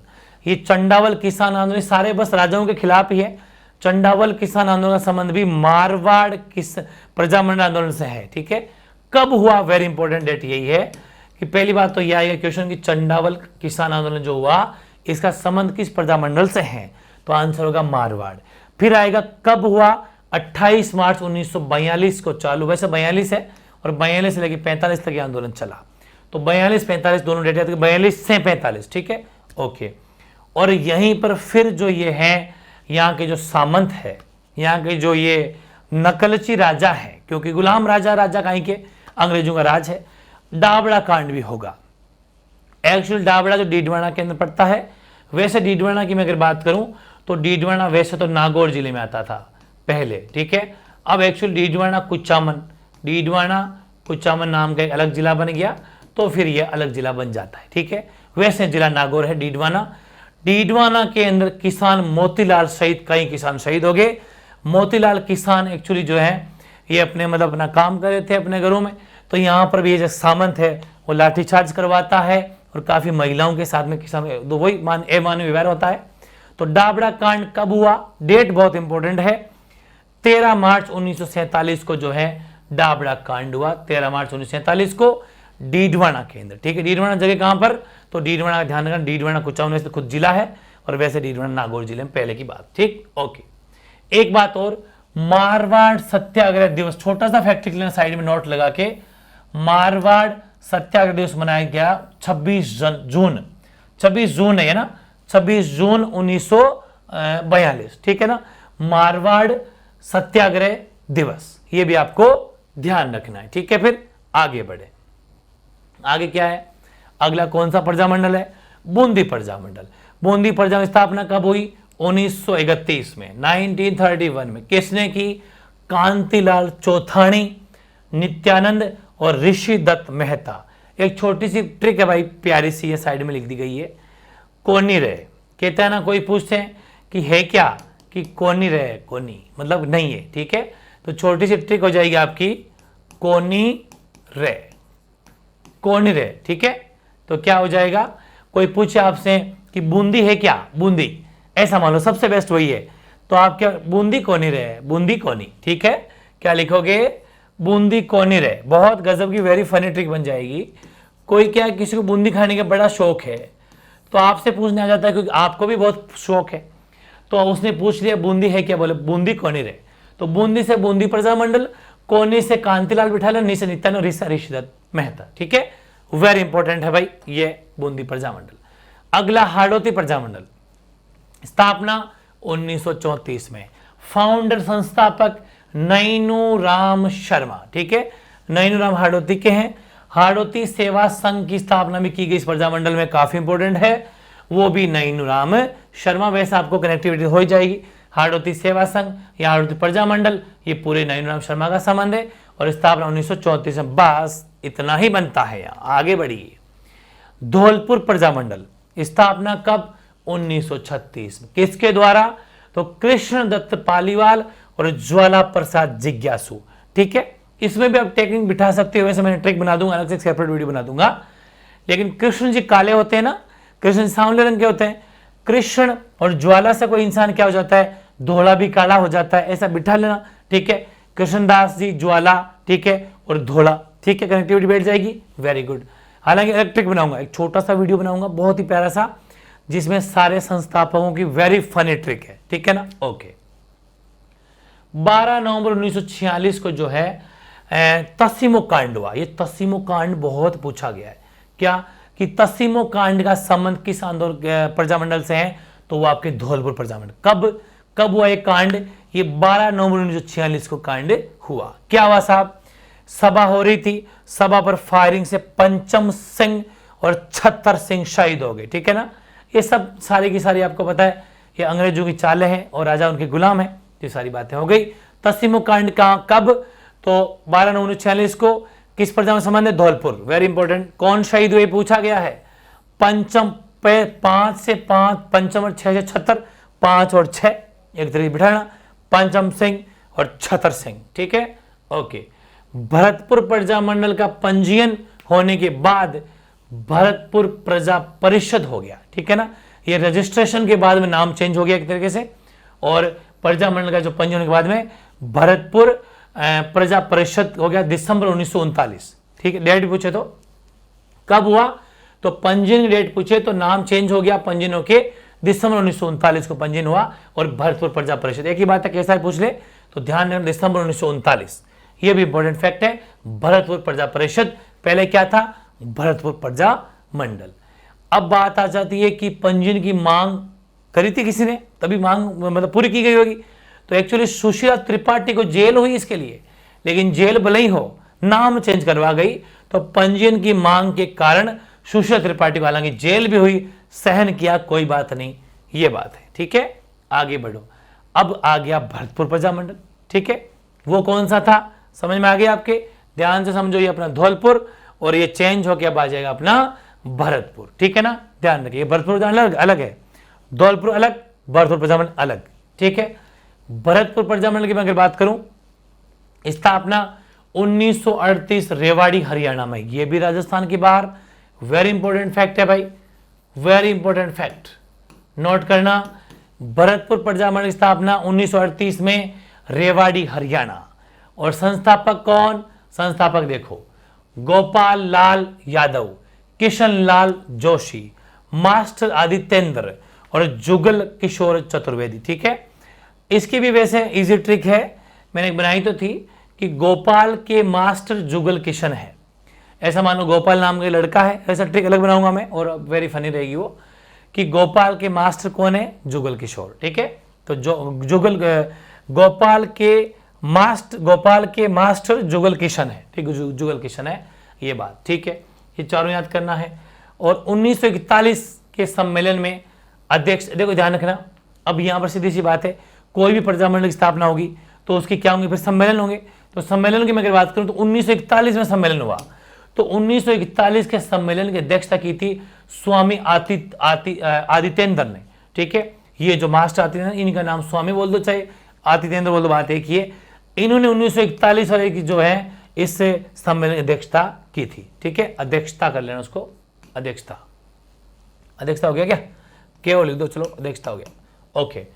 ये चंडावल किसान आंदोलन सारे बस राजाओं के खिलाफ ही है। चंडावल किसान आंदोलन का संबंध भी मारवाड़ प्रजामंडल आंदोलन से है। ठीक है, कब हुआ? वेरी इंपॉर्टेंट डेट यही है कि पहली बात तो यह आएगा क्वेश्चन कि चंडावल किसान आंदोलन जो हुआ इसका संबंध किस प्रजामंडल से है? तो आंसर होगा मारवाड़। फिर आएगा कब हुआ? 28 मार्च 1942 को चालू, वैसे 42 है और 42 से लेकर 45 तक ये आंदोलन चला। तो 42-45 दोनों डेट याद, 42 से 45। ठीक है, ओके। और यहीं पर फिर जो ये है यहाँ के जो सामंत है, यहाँ के जो ये नकलची राजा है, क्योंकि गुलाम राजा कहीं के अंग्रेजों का राज है, डाबड़ा कांड भी होगा। एक्चुअल डाबड़ा जो डीडवाना के अंदर पड़ता है, वैसे डीडवाना की मैं अगर बात करूं तो डीडवाना वैसे तो नागौर जिले में आता था पहले। ठीक है, अब एक्चुअल डीडवाना कुचामन नाम का एक अलग जिला बन गया, तो फिर यह अलग जिला बन जाता है। ठीक है, वैसे जिला नागौर है डीडवाना के अंदर किसान मोतीलाल सहित कई किसान शहीद हो गए। मोतीलाल किसान एक्चुअली जो है ये अपने मतलब अपना काम कर रहे थे अपने घरों में, तो यहाँ पर भी ये जो सामंत है वो लाठीचार्ज करवाता है और काफी महिलाओं के साथ में किसान तो वही अमानवीय व्यवहार होता है। तो डाबड़ा कांड कब हुआ? डेट बहुत इंपॉर्टेंट है, 13 मार्च 1947 को जो है डाबड़ा कांड हुआ। 13 मार्च 1947 को डीडवाना के अंदर। ठीक है, डीडवाना जगह कहां पर? तो डीडवाना का ध्यान रखना, डीडवाना कुचामन वैसे खुद जिला है और वैसे डीडवाना नागौर जिले में पहले की बात। ठीक, ओके। एक बात और, मारवाड़ सत्याग्रह दिवस, छोटा सा फैक्ट लिख लेना साइड में नोट लगा के। मारवाड़ सत्याग्रह दिवस मनाया गया 26 जून है ना, 26 जून 1942। ठीक है ना, मारवाड़ सत्याग्रह दिवस, ये भी आपको ध्यान रखना है। ठीक है, फिर आगे बढ़े। आगे क्या है? अगला कौन सा प्रजामंडल है? बूंदी प्रजामंडल। बूंदी प्रजामंडल स्थापना कब हुई? 1931 में, 1931 में। किसने की? कांतिलाल चौथानी, नित्यानंद और ऋषि दत्त मेहता। एक छोटी सी ट्रिक है भाई, प्यारी सी है, साइड में लिख दी गई है। कोनी रहे, कहता है ना, कोई पूछते हैं कि है क्या, कि कोनी रहे, कोनी मतलब नहीं है। ठीक है, तो छोटी सी ट्रिक हो जाएगी आपकी, कोनी रे। ठीक है, तो क्या हो जाएगा? कोई पूछे आपसे कि बूंदी है क्या, बूंदी ऐसा मान लो, सबसे बेस्ट वही है। तो आप क्या, बूंदी कोनी रे, बूंदी कोनी। ठीक है, क्या लिखोगे? बूंदी कोनी रे। बहुत गजब की वेरी फनी ट्रिक बन जाएगी। कोई क्या, किसी को बूंदी खाने का बड़ा शौक है, तो आपसे पूछने आ जाता है, क्योंकि आपको भी बहुत शौक है, तो उसने पूछ लिया बूंदी है क्या, बोले बूंदी कोनी रे। तो बूंदी से बूंदी प्रजामंडल, कोनी से कांतिलाल बिठाला, नी से नित्यानंद, ऋषि दत्त मेहता। ठीक है, वेरी इंपॉर्टेंट है भाई ये बूंदी प्रजामंडल। अगला हाड़ौती प्रजामंडल, स्थापना 1934 में, फाउंडर संस्थापक नैनूराम शर्मा, ठीक है, नैनूराम हाड़ौती के हैं। हाड़ौती सेवा संघ की स्थापना भी की गई इस प्रजामंडल में, काफी इंपॉर्टेंट है, वो भी नैनूराम शर्मा। वैसे आपको कनेक्टिविटी हो जाएगी, हाड़ौती सेवा संघ या हाड़ौती प्रजामंडल ये पूरे नैनूराम शर्मा का संबंध है और स्थापना 1934 में। बस इतना ही बनता है, आगे बढ़िए। धौलपुर प्रजामंडल, स्थापना कब? 1936 में। किसके द्वारा? तो कृष्ण दत्त पालीवाल और ज्वाला प्रसाद जिज्ञासु, ठीक है। इसमें भी आप टेक्निक बिठा सकते हो, वैसे मैंने ट्रिक बना दूंगा, अलग से सेपरेट वीडियो बना दूंगा। लेकिन कृष्ण जी काले होते हैं ना, कृष्ण सांवले रंग के होते हैं। कृष्ण और ज्वाला से कोई इंसान क्या हो जाता है? धोला भी काला हो जाता है, ऐसा बिठा लेना, ठीक है। कृष्णदास जी ज्वाला, ठीक है, और धोला, ठीक है, कनेक्टिविटी बैठ जाएगी, वेरी गुड। हालांकि इलेक्ट्रिक बनाऊंगा, एक छोटा सा वीडियो बनाऊंगा बहुत ही प्यारा सा, जिसमें सारे संस्थापकों की वेरी फनी ट्रिक है, ठीक है ना, ओके। 12 नवंबर 1946 को जो है तस्सीमो कांड हुआ। ये तस्सीमो कांड बहुत पूछा गया है, क्या कि तस्सीमो कांड का संबंध किस आंदोलन प्रजामंडल से है? तो वो आपके धौलपुर प्रजामंडल। कब हुआ ये कांड? ये 12 नवंबर 1946 को कांड हुआ। क्या हुआ साहब? सभा हो रही थी, सभा पर फायरिंग से पंचम सिंह और छत्तर सिंह शहीद हो गए, ठीक है ना। ये सब सारी की सारी आपको पता है, ये अंग्रेजों की चालें हैं और राजा उनके गुलाम हैं, ये सारी बातें हो गई। तस्सीमो कांड का कब? तो 12 नवंबर 1946 को। किस प्रजामंडल संबंध है? Dholpur, very important. कौन शहीद हुए पूछा गया है। पंचम पे 5 से 5, पंचम और 6 से 76, 5 और 6 एक तरीके बिठाना, पंचम सिंह और छतर सिंह, ठीक है, ओके। भरतपुर प्रजामंडल का पंजीयन होने के बाद भरतपुर प्रजा परिषद हो गया, ठीक है ना। ये रजिस्ट्रेशन के बाद में नाम चेंज हो गया एक तरीके से, और प्रजामंडल का जो पंजीयन होने के बाद में भरतपुर प्रजा परिषद हो गया दिसंबर 1939, ठीक है। डेट पूछे तो कब हुआ? तो पंजीयन डेट पूछे तो नाम चेंज हो गया, पंजीयन होके दिसंबर 1939 को पंजीयन हुआ और भरतपुर प्रजा परिषद। एक ही बात है, कैसा पूछ ले तो ध्यान रखना, दिसंबर 1939, ये भी इंपॉर्टेंट फैक्ट है। भरतपुर प्रजा परिषद, पहले क्या था? भरतपुर प्रजा मंडल। अब बात आ जाती है कि पंजीयन की मांग करी थी किसी ने, तभी मांग मतलब पूरी की गई होगी। तो एक्चुअली सुशीला त्रिपाठी को जेल हुई इसके लिए, लेकिन जेल भले ही हो, नाम चेंज करवा गई। तो पंजीयन की मांग के कारण सुशीला त्रिपाठी को हालांकि जेल भी हुई, सहन किया, कोई बात नहीं, ये बात है, ठीक है। आगे बढ़ो, अब आ गया भरतपुर प्रजामंडल, ठीक है। वो कौन सा था? समझ में आ गया आपके? ध्यान से समझो, ये अपना धौलपुर और ये चेंज होकर अब आ जाएगा अपना भरतपुर, ठीक है ना। ध्यान रखिए, भरतपुर प्रजामंडल अलग है, धौलपुर अलग, भरतपुर प्रजामंडल अलग, ठीक है। भरतपुर प्रजामंडल की मैं अगर बात करूं, स्थापना 1938 रेवाड़ी हरियाणा में, ये भी राजस्थान के बाहर, वेरी इंपॉर्टेंट फैक्ट है भाई, वेरी इंपॉर्टेंट फैक्ट नोट करना। भरतपुर प्रजामंडल की स्थापना 1938 में रेवाड़ी हरियाणा, और संस्थापक कौन? संस्थापक देखो, गोपाल लाल यादव, किशन लाल जोशी, मास्टर आदित्येंद्र और जुगल किशोर चतुर्वेदी, ठीक है। इसकी भी वैसे इजी ट्रिक है, मैंने बनाई तो थी कि गोपाल के मास्टर जुगल किशन है, ऐसा मानो गोपाल नाम का लड़का है, ऐसा ट्रिक अलग बनाऊंगा मैं और वेरी फनी रहेगी वो, कि गोपाल के मास्टर कौन है? जुगल किशोर, ठीक है। तो गोपाल के मास्टर जुगल किशन है, ठीक है, जुगल किशन है, ये बात, ठीक है। ये चारों याद करना है। और 1941 के सम्मेलन में अध्यक्ष, देखो ध्यान रखना, अब यहां पर सीधी सी बात है, कोई भी प्रजामंडल की स्थापना होगी तो उसके क्या होंगे? फिर सम्मेलन होंगे। तो सम्मेलन की मैं अगर बात करूं तो 1941 में सम्मेलन हुआ, तो 1941 के सम्मेलन की अध्यक्षता की थी स्वामी आदित्येंद्र ने, ठीक है। ये जो मास्टर आदित्येंद्र, इनका नाम स्वामी बोल दो चाहे आदित्येंद्र बोल दो, बात एक ही है। इन्होंने 1941 वाले की जो है इस सम्मेलन की अध्यक्षता की थी, ठीक है। अध्यक्षता कर लेना उसको, अध्यक्षता हो गया क्या? केवल लिख दो, चलो अध्यक्षता हो गया, ओके।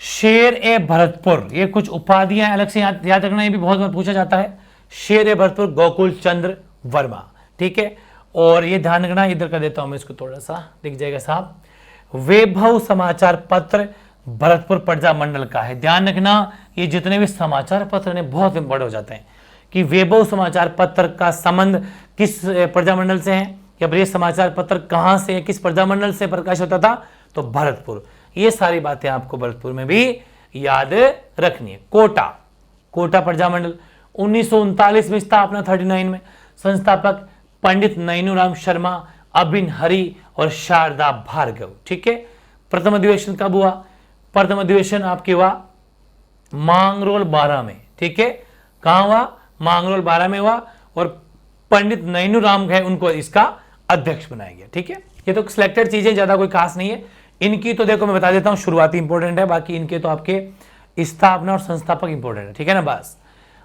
शेर ए भरतपुर, ये कुछ उपाधियां अलग से याद रखना, ये भी बहुत बार पूछा जाता है। शेर ए भरतपुर गोकुल चंद्र वर्मा, ठीक है। और ये ध्यान रखना, इधर कर देता हूं मैं इसको, थोड़ा सा दिख जाएगा साहब। वैभव समाचार पत्र भरतपुर प्रजामंडल का है, ध्यान रखना, ये जितने भी समाचार पत्र ने बहुत बड़े हो जाते हैं, कि वैभव समाचार पत्र का संबंध किस प्रजामंडल से है, या फिर ये समाचार पत्र कहाँ से, किस प्रजामंडल से प्रकाशित होता था, तो भरतपुर। ये सारी बातें आपको भरतपुर में भी याद रखनी है। कोटा प्रजामंडल 1939 में स्थापना, 39 में। संस्थापक पंडित नैनूराम शर्मा, अबिन हरि और शारदा भार्गव। ठीक है। प्रथम अधिवेशन कब हुआ? प्रथम अधिवेशन आपके हुआ मांगरोल 12 में। ठीक है। कहां हुआ? मांगरोल 12 में हुआ, और पंडित नैनूराम है उनको इसका अध्यक्ष बनाया गया। ठीक है। ये तो सिलेक्टेड चीजें, ज्यादा कोई खास नहीं है। इनकी तो देखो मैं बता देता हूं, शुरुआती इंपॉर्टेंट है, बाकी इनके तो आपके स्थापना और संस्थापक इंपॉर्टेंट है। ठीक है ना। बस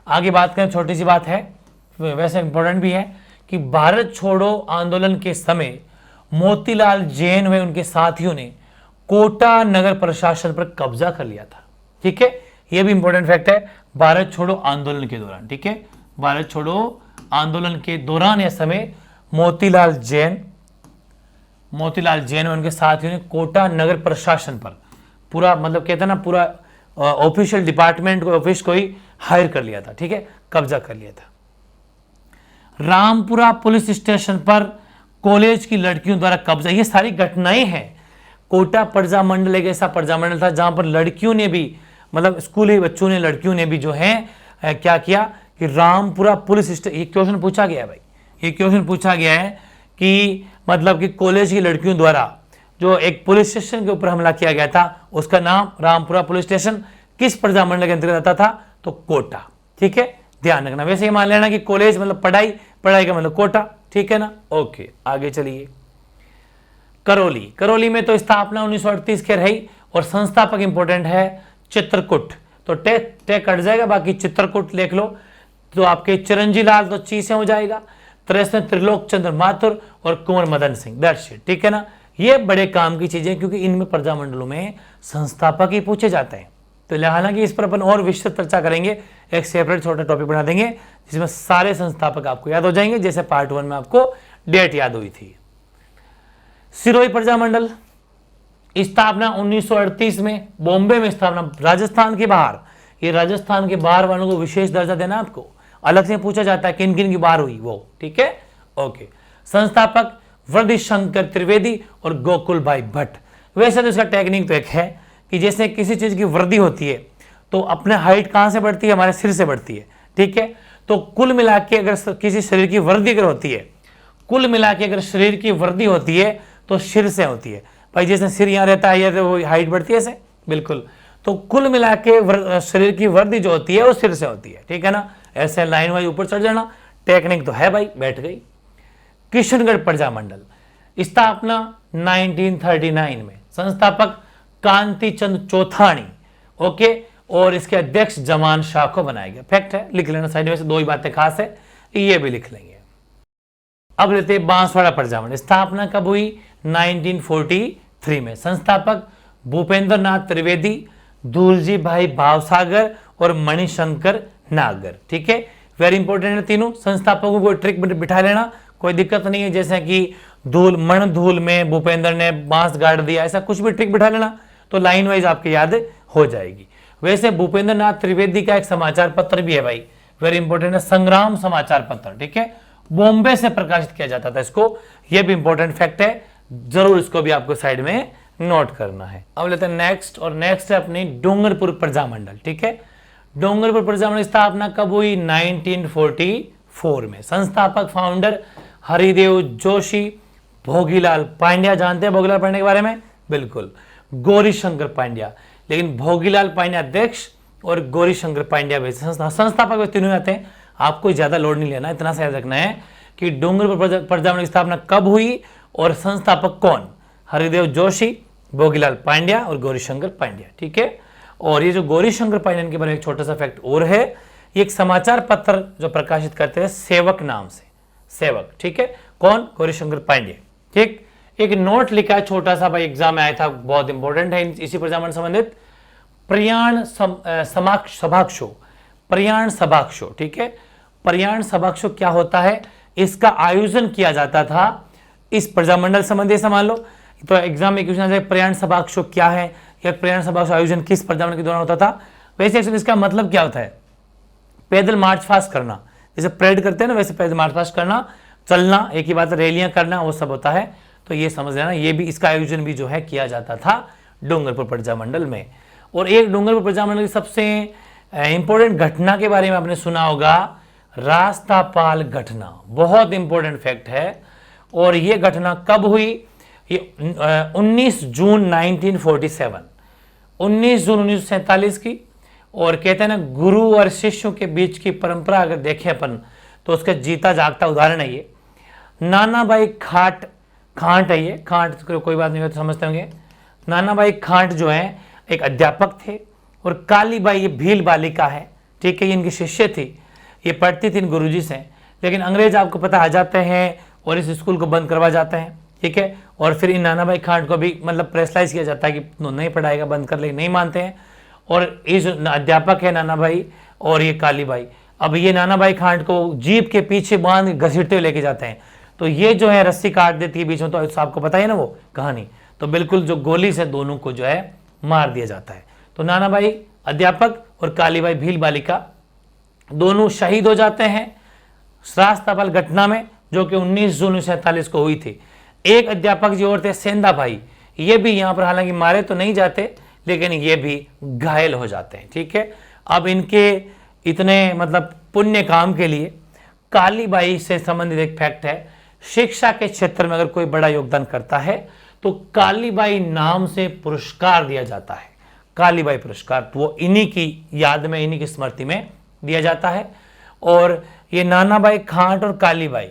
आगे बात करें, छोटी सी बात है, वैसे इंपॉर्टेंट भी है, कि भारत छोड़ो आंदोलन के समय मोतीलाल जैन व उनके साथियों ने कोटा नगर प्रशासन पर कब्जा कर लिया था। ठीक है। यह भी इंपॉर्टेंट फैक्ट है, भारत छोड़ो आंदोलन के दौरान। ठीक है। भारत छोड़ो आंदोलन के दौरान या समय मोतीलाल जैन व उनके साथियों ने कोटा नगर प्रशासन पर पूरा, मतलब कहते हैं ना, पूरा ऑफिशियल डिपार्टमेंट को, ऑफिस को ही हायर कर लिया था। ठीक है। कब्जा कर लिया था। रामपुरा पुलिस स्टेशन पर कॉलेज की लड़कियों द्वारा कब्जा, ये सारी घटनाएं हैं। कोटा प्रजामंडल एक ऐसा प्रजामंडल था जहां पर लड़कियों ने भी, मतलब स्कूली बच्चों ने, लड़कियों ने भी जो है क्या किया कि रामपुरा पुलिस स्टेशन, ये क्वेश्चन पूछा गया है भाई, ये क्वेश्चन पूछा गया है कि मतलब कि कॉलेज की लड़कियों द्वारा जो एक पुलिस स्टेशन के ऊपर हमला किया गया था, उसका नाम रामपुरा पुलिस स्टेशन किस प्रजामंडल के अंतर्गत आता था, तो कोटा। ठीक है। ध्यान रखना। वैसे ये मान लेना कि कॉलेज मतलब पढ़ाई, पढ़ाई का मतलब कोटा। ठीक है ना। ओके, आगे चलिए। करौली में तो स्थापना 1938 के रही, और संस्थापक इंपॉर्टेंट है चित्रकूट, तो टे कट जाएगा, बाकी चित्रकूट लिख लो, तो आपके चिरंजी लाल तो ची से हो जाएगा, त्रिलोक चंद्र माथुर और कुंवर मदन सिंह, दैट्स इट। ठीक है ना। ये बड़े काम की चीजें, क्योंकि इनमें प्रजामंडलों में संस्थापक ही पूछे जाते हैं। तो हालांकि इस पर अपन और विस्तृत चर्चा करेंगे, एक सेपरेट छोटा टॉपिक बना देंगे जिसमें सारे संस्थापक आपको याद हो जाएंगे, जैसे पार्ट 1 में आपको डेट याद हुई थी। सिरोही प्रजामंडल स्थापना 1938 में, बॉम्बे में स्थापना, राजस्थान के बाहर। ये राजस्थान के बाहर वालों को विशेष दर्जा देना, आपको अलग से पूछा जाता है किन किन की बाहर हुई वो। ठीक है। ओके। संस्थापक वृद्धिशंकर त्रिवेदी और गोकुल भाई भट्ट। वैसे तो इसका टेक्निक तो एक है कि जैसे किसी चीज की वृद्धि होती है तो अपने हाइट कहां से बढ़ती है, हमारे सिर से बढ़ती है। ठीक है। तो कुल मिला के अगर किसी शरीर की वृद्धि अगर होती है, कुल मिला के अगर शरीर की वृद्धि होती है तो सिर से होती है भाई। जैसे सिर यहां रहता है, तो वो हाइट बढ़ती है ऐसे, बिल्कुल। तो कुल मिला के शरीर की वृद्धि जो होती है वो सिर से होती है। ठीक है ना। ऐसे लाइन वाइज ऊपर चढ़ जाना, टेक्निक तो है भाई, बैठ गई। किशनगढ़ प्रजामंडल स्थापना 1939 में, संस्थापक कांति चंद चौथानी। ओके। और इसके अध्यक्ष जमान शाह को बनाया गया। फैक्ट है, लिख लेना साइड में से, दो ही बातें खास है, ये भी लिख लेंगे। अब लेते हैं बांसवाड़ा प्रजामंडल। स्थापना कब हुई? 1943 में। संस्थापक भूपेंद्र नाथ त्रिवेदी, दूलजी भाई भावसागर और मणिशंकर नागर। ठीक है। वेरी इंपॉर्टेंट है तीनों। संस्थापकों को ट्रिक बिठा लेना, कोई दिक्कत नहीं है, जैसे कि धूल में भूपेंद्र ने बांस गाड़ दिया, ऐसा कुछ भी ट्रिक बिठा लेना तो लाइन वाइज आपके याद हो जाएगी। वैसे भूपेंद्र नाथ त्रिवेदी का एक समाचार पत्र भी है भाई, वेरी इंपॉर्टेंट है, संग्राम समाचार पत्र। ठीक है। बॉम्बे से प्रकाशित किया जाता था इसको, यह भी इंपॉर्टेंट फैक्ट है, जरूर इसको भी आपको साइड में नोट करना है। अब लेते हैं नेक्स्ट, और नेक्स्ट है अपनी डूंगरपुर प्रजामंडल। ठीक है। डूंगरपुर प्रजामंडल स्थापना कब हुई? 1944 में। संस्थापक फाउंडर हरिदेव जोशी, भोगीलाल पांड्या, जानते हैं भोगीलाल पांड्या के बारे में? बिल्कुल, गौरीशंकर पांड्या। लेकिन भोगीलाल पांड्या अध्यक्ष और गौरीशंकर पांड्या भी संस्थापक तीनों आते हैं। आपको ज्यादा लोड नहीं लेना, इतना सा याद रखना है कि डूंगरपुर प्रजामंडल की स्थापना कब हुई और संस्थापक कौन? हरिदेव जोशी, भोगीलाल पांड्या और गौरीशंकर पांड्या। ठीक है। और ये जो गौरीशंकर पांड्या के बारे में एक छोटा सा फैक्ट और है, ये एक समाचार पत्र जो प्रकाशित करते हैं सेवक नाम से, सेवक। ठीक है। कौन? गौरीशंकर पांड्या। ठीक। एक नोट लिखा है छोटा सा भाई, एग्जाम में आया था, बहुत इंपॉर्टेंट है इसी प्रजामंडल संबंधित, प्रयाण सभाक्षो, प्रयाण सभाक्षो। ठीक है। प्रयाण सभाक्षो क्या होता है? इसका आयोजन किया जाता था इस प्रजामंडल संबंधी, मान लो तो एग्जाम में क्वेश्चन आ जाए प्रयाण सभाक्षो क्या है, या प्रयाण सभाक्षो आयोजन किस प्रजामंडल के दौरान होता था। वैसे इसका मतलब क्या होता है? पैदल मार्च फास्ट करना, जैसे परेड करते हैं ना वैसे पैदल मार्च पास्ट करना, चलना, एक ही बात है, रैलियां करना, वो सब होता है। तो ये समझ लेना, ये भी इसका आयोजन भी जो है किया जाता था डूंगरपुर प्रजामंडल में। और एक डूंगरपुर प्रजामंडल की सबसे इंपॉर्टेंट घटना के बारे में आपने सुना होगा, रास्तापाल घटना, बहुत इंपॉर्टेंट फैक्ट है। और ये घटना कब हुई? ये 19 जून 1947, 19 जून 1947 की। और कहते हैं ना, गुरु और शिष्यों के बीच की परंपरा अगर देखें अपन तो उसका जीता जागता उदाहरण है ये। नानाभाई खांट है ये, खांट कोई बात नहीं हो तो समझते होंगे। नानाभाई खांट जो है एक अध्यापक थे, और कालीबाई ये भील बालिका है, ठीक है, ये इनकी शिष्य थी, ये पढ़ती थी इन गुरुजी से। लेकिन अंग्रेज आपको पता आ जाते हैं और इस स्कूल को बंद करवा जाते हैं, ठीक है। और फिर इन नानाभाई खांट को भी मतलब प्रेशराइज किया जाता है कि नहीं पढ़ाएगा, बंद कर ले, नहीं मानते हैं। और ये जो अध्यापक है नानाभाई और ये कालीबाई, अब ये नानाभाई खांट को जीप के पीछे बांध घसीटते हुए लेके जाते हैं। तो ये जो है रस्सी काट देती है बीच में, तो आपको पता है ना वो कहानी। तो बिल्कुल जो गोली से दोनों को जो है मार दिया जाता है। तो नानाभाई अध्यापक और कालीबाई भील बालिका दोनों शहीद हो जाते हैं रास्तापाल घटना में, जो कि 19 जून 1947 को हुई थी। एक अध्यापक जी और थे सेंधा भाई, ये भी यहाँ पर हालांकि मारे तो नहीं जाते, लेकिन ये भी घायल हो जाते हैं, ठीक है। अब इनके इतने मतलब पुण्य काम के लिए कालीबाई से संबंधित एक फैक्ट है, शिक्षा के क्षेत्र में अगर कोई बड़ा योगदान करता है तो कालीबाई नाम से पुरस्कार दिया जाता है, कालीबाई पुरस्कार। तो वो इन्हीं की याद में, इन्हीं की स्मृति में दिया जाता है। और ये नानाभाई खांट और कालीबाई,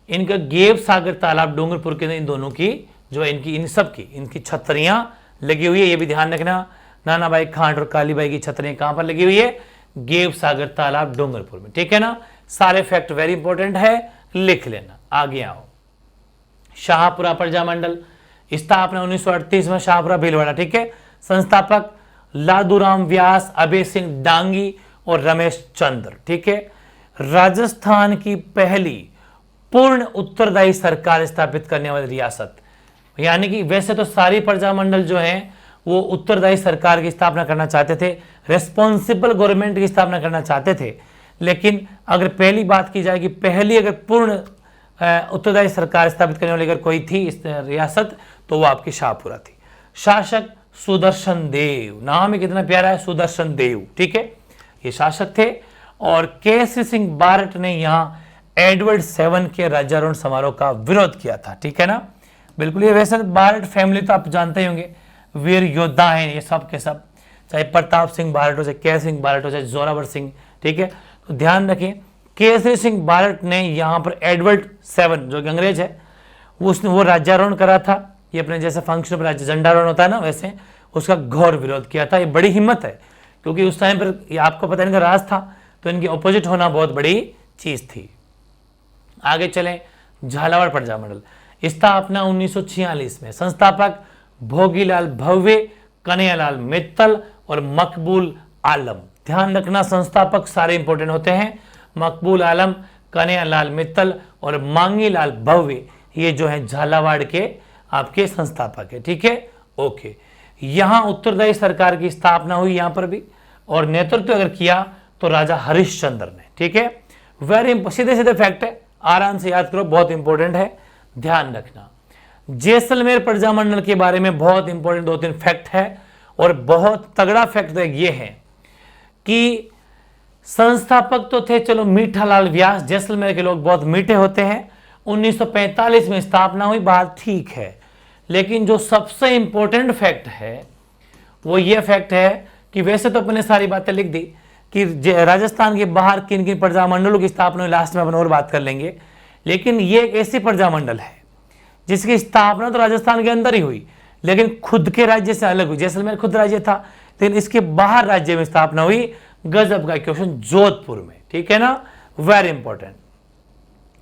इनका गेव सागर तालाब डूंगरपुर के, इन दोनों की जो इनकी इन सब की इनकी छतरियां लगी हुई है, ये भी ध्यान रखना। नानाभाई खांट और कालीबाई की छतरियां कहां पर लगी हुई है? गेव सागर तालाब डूंगरपुर में, ठीक है ना। सारे फैक्ट वेरी इंपॉर्टेंट है, लिख लेना। आगे आओ, शाहपुरा प्रजामंडल, स्थापना 1938 में, शाहपुरा भीलवाड़ा, ठीक है। संस्थापक लादूराम व्यास, अभय सिंह डांगी और रमेश चंद्र, ठीक है। राजस्थान की पहली पूर्ण उत्तरदायी सरकार स्थापित करने वाली रियासत, यानी कि वैसे तो सारी प्रजामंडल जो है वो उत्तरदायी सरकार की स्थापना करना चाहते थे, रेस्पॉन्सिबल गवर्नमेंट की स्थापना करना चाहते थे। लेकिन अगर पहली बात की जाए कि पहली अगर पूर्ण उत्तरदायी सरकार स्थापित करने वाली अगर कोई थी इस रियासत, तो वो आपकी शाहपुरा थी। शासक सुदर्शन देव, नाम ही कितना प्यारा है, सुदर्शन देव, ठीक है, ये शासक थे। और केसरी सिंह बारट ने यहाँ एडवर्ड 7 के राज्यारोहण समारोह का विरोध किया था, ठीक है ना। बिल्कुल, ये वैसे बारट फैमिली तो आप जानते ही होंगे, वीर योद्धा हैं ये सब के सब, चाहे प्रताप सिंह बारट हो, चाहे केसरी सिंह बारट हो, चाहे जोरावर सिंह, ठीक है। तो ध्यान रखें, केसरी सिंह बारट ने यहाँ पर एडवर्ड 7 जो कि अंग्रेज है, उसने वो राज्यारोहण करा था। ये अपने जैसे फंक्शन पर राज्य झंडारोहण होता है ना, वैसे उसका घोर विरोध किया था। ये बड़ी हिम्मत है, क्योंकि उस टाइम पर ये आपको पता इनका राज था, तो इनके ऑपोजिट होना बहुत बड़ी चीज थी। आगे चलें, झालावाड़ प्रजामंडल, स्थापना 1946 में, संस्थापक भोगीलाल भव्य, कन्हैयालाल मित्तल और मकबूल आलम। ध्यान रखना, संस्थापक सारे इंपॉर्टेंट होते हैं, मकबूल आलम, कन्हैयालाल मित्तल और मांगीलाल भव्य, ये जो है झालावाड़ के आपके संस्थापक है, ठीक है, ओके। यहां उत्तरदायी सरकार की स्थापना हुई यहां पर भी, और नेतृत्व अगर किया तो राजा हरिश्चंद्र ने, ठीक है। वेरी सीधे सीधे फैक्ट है, आराम से याद करो, बहुत इंपॉर्टेंट है, ध्यान रखना। जैसलमेर प्रजामंडल के बारे में बहुत इंपॉर्टेंट 2-3 फैक्ट है, और बहुत तगड़ा फैक्ट तो ये है कि संस्थापक तो थे चलो मीठालाल व्यास, जैसलमेर के लोग बहुत मीठे होते हैं। 1945 में स्थापना हुई, बात ठीक है, लेकिन जो सबसे इंपॉर्टेंट फैक्ट है वो ये फैक्ट है कि वैसे तो अपने सारी बातें लिख दी कि राजस्थान के बाहर किन किन प्रजामंडलों की स्थापना हुई, लास्ट में अपन और बात कर लेंगे। लेकिन ये एक ऐसी प्रजामंडल है जिसकी स्थापना तो राजस्थान के अंदर ही हुई, लेकिन खुद के राज्य से अलग हुई। जैसलमेर खुद राज्य था, लेकिन इसके बाहर राज्य में स्थापना हुई। गजब का क्वेश्चन, जोधपुर में, ठीक है ना, वेरी इंपॉर्टेंट।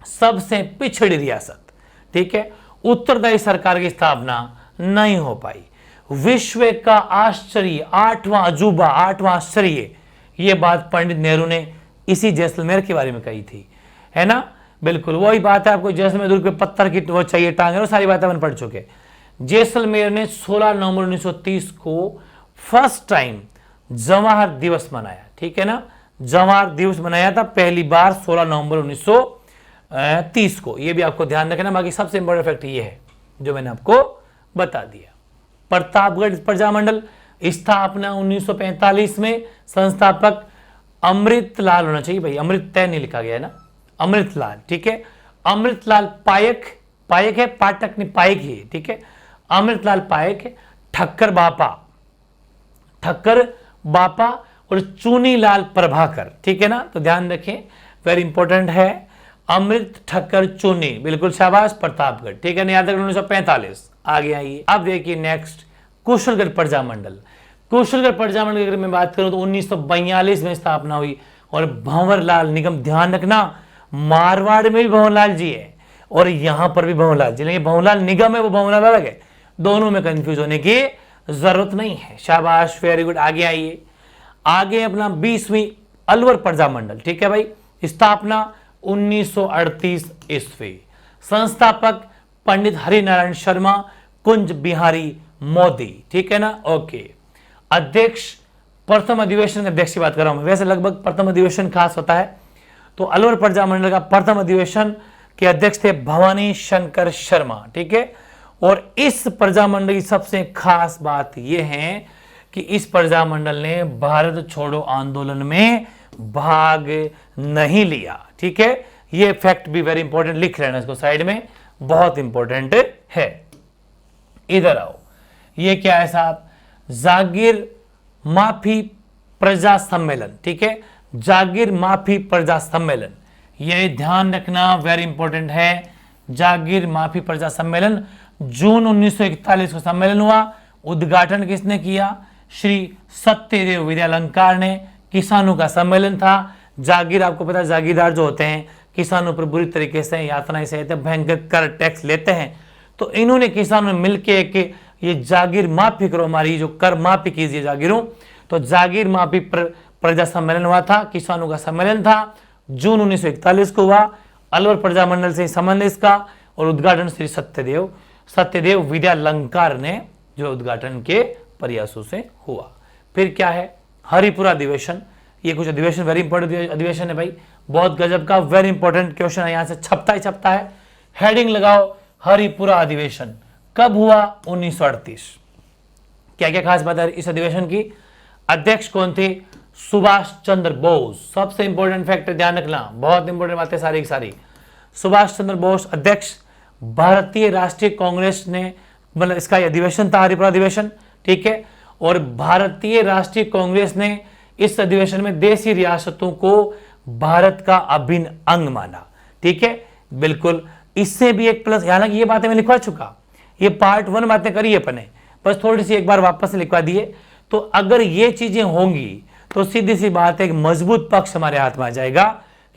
सबसे पिछड़ी रियासत, ठीक है, उत्तरदायी सरकार की स्थापना नहीं हो पाई। विश्व का आश्चर्य, 8वां अजूबा, 8वां आश्चर्य, ये बात पंडित नेहरू ने इसी जैसलमेर के बारे में कही थी, है ना। बिल्कुल वही बात है, आपको जैसलमेर दुर्ग पे पत्थर की वो चाहिए टांगे, वो सारी बातें अपन पढ़ चुके। जैसलमेर ने 16 नवंबर 1930 को फर्स्ट टाइम जवाहर दिवस मनाया, ठीक है ना, जवाहर दिवस मनाया था पहली बार 16 नवंबर 1930 को। ये भी आपको ध्यान रखना। बाकी सबसे इंपॉर्टेंट फैक्ट ये है जो मैंने आपको बता दिया। प्रतापगढ़ प्रजामंडल स्थापना 1945 में, संस्थापक अमृतलाल होना चाहिए भाई, अमृतलाल नहीं लिखा गया है ना, अमृतलाल, ठीक है। अमृतलाल पायक, पायक है, पाठक नहीं, पायक ही है, ठीक है। अमृतलाल पायक, ठक्कर बापा, ठक्कर बापा और चूनीलाल प्रभाकर, ठीक है ना। तो ध्यान रखें, वेरी इंपॉर्टेंट है। अमृत ठक्कर चूनी, बिल्कुल शाबाश, प्रतापगढ़, ठीक है ना, याद रखना 1945। आगे आइए, अब देखिए नेक्स्ट कुशलगढ़ प्रजामंडल। कुशलगढ़ प्रजामंडल की अगर मैं बात करूं तो 1942 में स्थापना हुई और भंवरलाल निगम, ध्यान रखना मारवाड़ में भी भंवरलाल जी है और यहां पर भी भंवरलाल जी, लेकिन भंवरलाल निगम है वो भंवरलाल अलग है, दोनों में कंफ्यूज होने की जरूरत नहीं है। शाबाश, वेरी गुड। आगे आइए, आगे अपना 20वीं अलवर प्रजामंडल, ठीक है भाई, स्थापना 1938 ईस्वी, संस्थापक पंडित हरिनारायण शर्मा, कुंज बिहारी मोदी, ठीक है ना, ओके। अध्यक्ष, प्रथम अधिवेशन के अध्यक्ष की बात कर रहा हूं, वैसे लगभग प्रथम अधिवेशन खास होता है, तो अलवर प्रजामंडल का प्रथम अधिवेशन के अध्यक्ष थे भवानी शंकर शर्मा, ठीक है। और इस प्रजामंडल की सबसे खास बात यह है कि इस प्रजामंडल ने भारत छोड़ो आंदोलन में भाग नहीं लिया, ठीक है। ये फैक्ट भी वेरी इंपॉर्टेंट, लिख लेना इसको साइड में, बहुत इंपॉर्टेंट है। इधर आओ, ये क्या है साहब, जागीर माफी प्रजा सम्मेलन, ठीक है, जागीर माफी प्रजा सम्मेलन, ये ध्यान रखना, वेरी इंपॉर्टेंट है। जागीर माफी प्रजा सम्मेलन जून 1941 को सम्मेलन हुआ। उद्घाटन किसने किया? श्री सत्यदेव विद्यालंकार ने। किसानों का सम्मेलन था। जागीर, आपको पता है जागीरदार जो होते हैं किसानों पर बुरी तरीके से यातनाएं सहते हैं, भयंकर कर टैक्स लेते हैं, तो इन्होंने किसानों में मिलके कि ये जागीर माफी करो, हमारी जो कर माफी कीजिए जागीरों, तो जागीर माफी प्रजा सम्मेलन हुआ था, किसानों का सम्मेलन था, जून 1941 को हुआ। अलवर प्रजामंडल से संबंध इसका, और उद्घाटन श्री सत्यदेव विद्यालंकार ने जो उद्घाटन के प्रयासों से हुआ। फिर क्या है? हरिपुरा अधिवेशन। ये कुछ अधिवेशन वेरी इंपॉर्टेंट अधिवेशन है भाई, बहुत गजब का, वेरी इंपॉर्टेंट क्वेश्चन है, यहां से छपता ही छपता है। हेडिंग लगाओ, हरिपुरा अधिवेशन कब हुआ? 1938। क्या क्या खास बात है इस अधिवेशन की? अध्यक्ष कौन थे? सुभाष चंद्र बोस। सबसे इंपॉर्टेंट फैक्टर ध्यान रखना, बहुत इंपॉर्टेंट बातें सारी की सारी। सुभाष चंद्र बोस अध्यक्ष। भारतीय राष्ट्रीय कांग्रेस ने, मतलब इसका अधिवेशन था हरिपुरा अधिवेशन, ठीक है। और भारतीय राष्ट्रीय कांग्रेस ने इस अधिवेशन में देशी रियासतों को भारत का अभिन्न अंग माना, ठीक है, बिल्कुल। इससे भी एक प्लस, हालांकि ये बातें मैं लिखवा चुका, ये पार्ट 1 बातें करी अपने, बस थोड़ी सी एक बार वापस से लिखवा दिए। तो अगर ये चीजें होंगी तो सीधी सी बात है, एक मजबूत पक्ष हमारे हाथ में आ जाएगा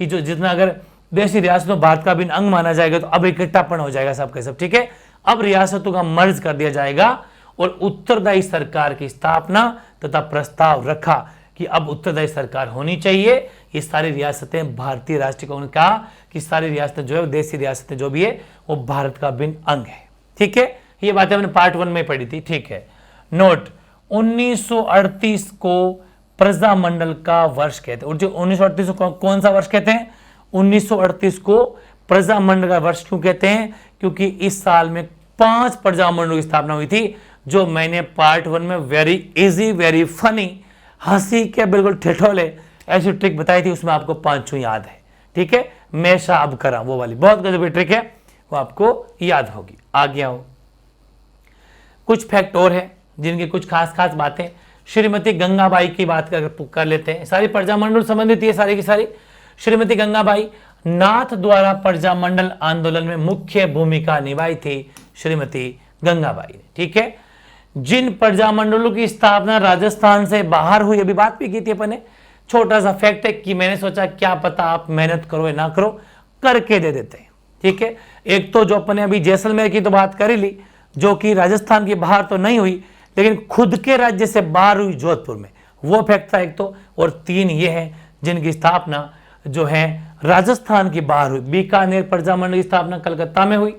कि जो जितना अगर देशी रियासतों भारत का अभिन्न अंग माना जाएगा तो अब इकट्ठापन हो जाएगा सबके सब, ठीक है। अब रियासतों का मर्ज कर दिया जाएगा और उत्तरदायी सरकार की स्थापना तथा प्रस्ताव रखा कि अब उत्तरदायी सरकार होनी चाहिए। ये सारी रियासतें, भारतीय राष्ट्रीय कांग्रेस कहा कि सारी रियासतें जो है, देशी रियासतें जो भी है, वो भारत का अभिन्न अंग है, ठीक है। ये बातें हमने पार्ट 1 में पढ़ी थी, ठीक है। नोट, 1938 को प्रजामंडल का वर्ष कहते हैं। और जो 1938 को कौन सा वर्ष कहते हैं? 1938 को प्रजामंडल का वर्ष क्यों कहते हैं? क्योंकि इस साल में 5 प्रजामंडलों की स्थापना हुई थी, जो मैंने पार्ट 1 में वेरी इजी, वेरी फनी, हंसी के बिल्कुल ठिठोले ऐसी ट्रिक बताई थी, उसमें आपको 5 याद है, ठीक है। मैं शाब करा वो वाली बहुत गजब की ट्रिक है, वो आपको याद होगी। आगे आओ, कुछ फैक्ट और है जिनकी कुछ खास खास बातें। श्रीमती गंगाबाई की बात कर लेते हैं, सारी प्रजामंडल संबंधित ये सारी की सारी। श्रीमती गंगाबाई नाथ द्वारा प्रजामंडल आंदोलन में मुख्य भूमिका निभाई थी श्रीमती गंगाबाई ने, ठीक है। जिन प्रजामंडलों की स्थापना राजस्थान से बाहर हुई, अभी बात भी की थी अपने, छोटा सा फैक्ट है कि मैंने सोचा क्या पता आप मेहनत करो या ना करो, करके दे देते हैं, ठीक है। एक तो जो अपने अभी जैसलमेर की तो बात कर ही ली, जो कि राजस्थान के बाहर तो नहीं हुई लेकिन खुद के राज्य से बाहर हुई जोधपुर में, वो फैक्ट था एक तो। और 3 ये है जिनकी स्थापना जो है राजस्थान के बाहर हुई। बीकानेर प्रजामंडल की स्थापना कलकत्ता में हुई,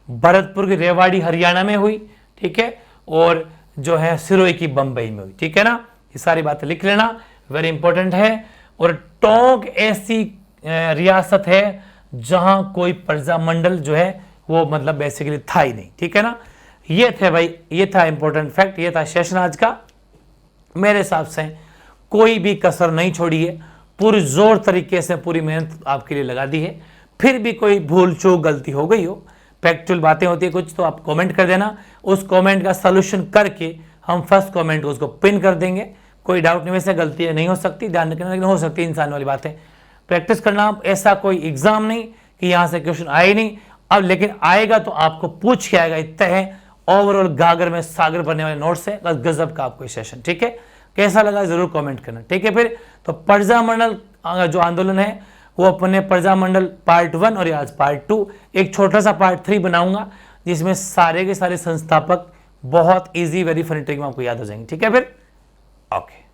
भरतपुर की रेवाड़ी हरियाणा में हुई, ठीक है, और जो है सिरोही की बंबई में हुई, ठीक है ना। ये सारी बातें लिख लेना, वेरी इंपॉर्टेंट है। और टोंक ऐसी रियासत है जहां कोई प्रजामंडल जो है वो मतलब बेसिकली था ही नहीं, ठीक है ना। ये थे भाई, ये था इंपॉर्टेंट फैक्ट, ये था सेशन आज का। मेरे हिसाब से कोई भी कसर नहीं छोड़ी है, पूरी जोर तरीके से पूरी मेहनत आपके लिए लगा दी है। फिर भी कोई भूल चूक गलती हो गई हो, फैक्चुअल बातें होती है कुछ, तो आप कमेंट कर देना, उस कमेंट का सलूशन करके हम फर्स्ट कमेंट उसको पिन कर देंगे। कोई डाउट नहीं, वैसे गलतियां नहीं हो सकती, ध्यान रखना, लेकिन हो सकती है इंसान वाली बातें। प्रैक्टिस करना, ऐसा कोई एग्जाम नहीं कि यहां से क्वेश्चन आए नहीं अब, लेकिन आएगा तो आपको पूछ के आएगा, इतना है। ओवरऑल गागर में सागर बनने वाले नोट्स है, बस गजब का आपको सेशन, ठीक है। कैसा लगा जरूर कमेंट करना, ठीक है। फिर तो प्रजामंडल जो आंदोलन है वो अपने प्रजामंडल पार्ट 1 और आज पार्ट 2, एक छोटा सा पार्ट 3 बनाऊंगा जिसमें सारे के सारे संस्थापक बहुत इजी वेरी फनी ट्रिक में आपको याद हो जाएंगे, ठीक है। फिर ओके।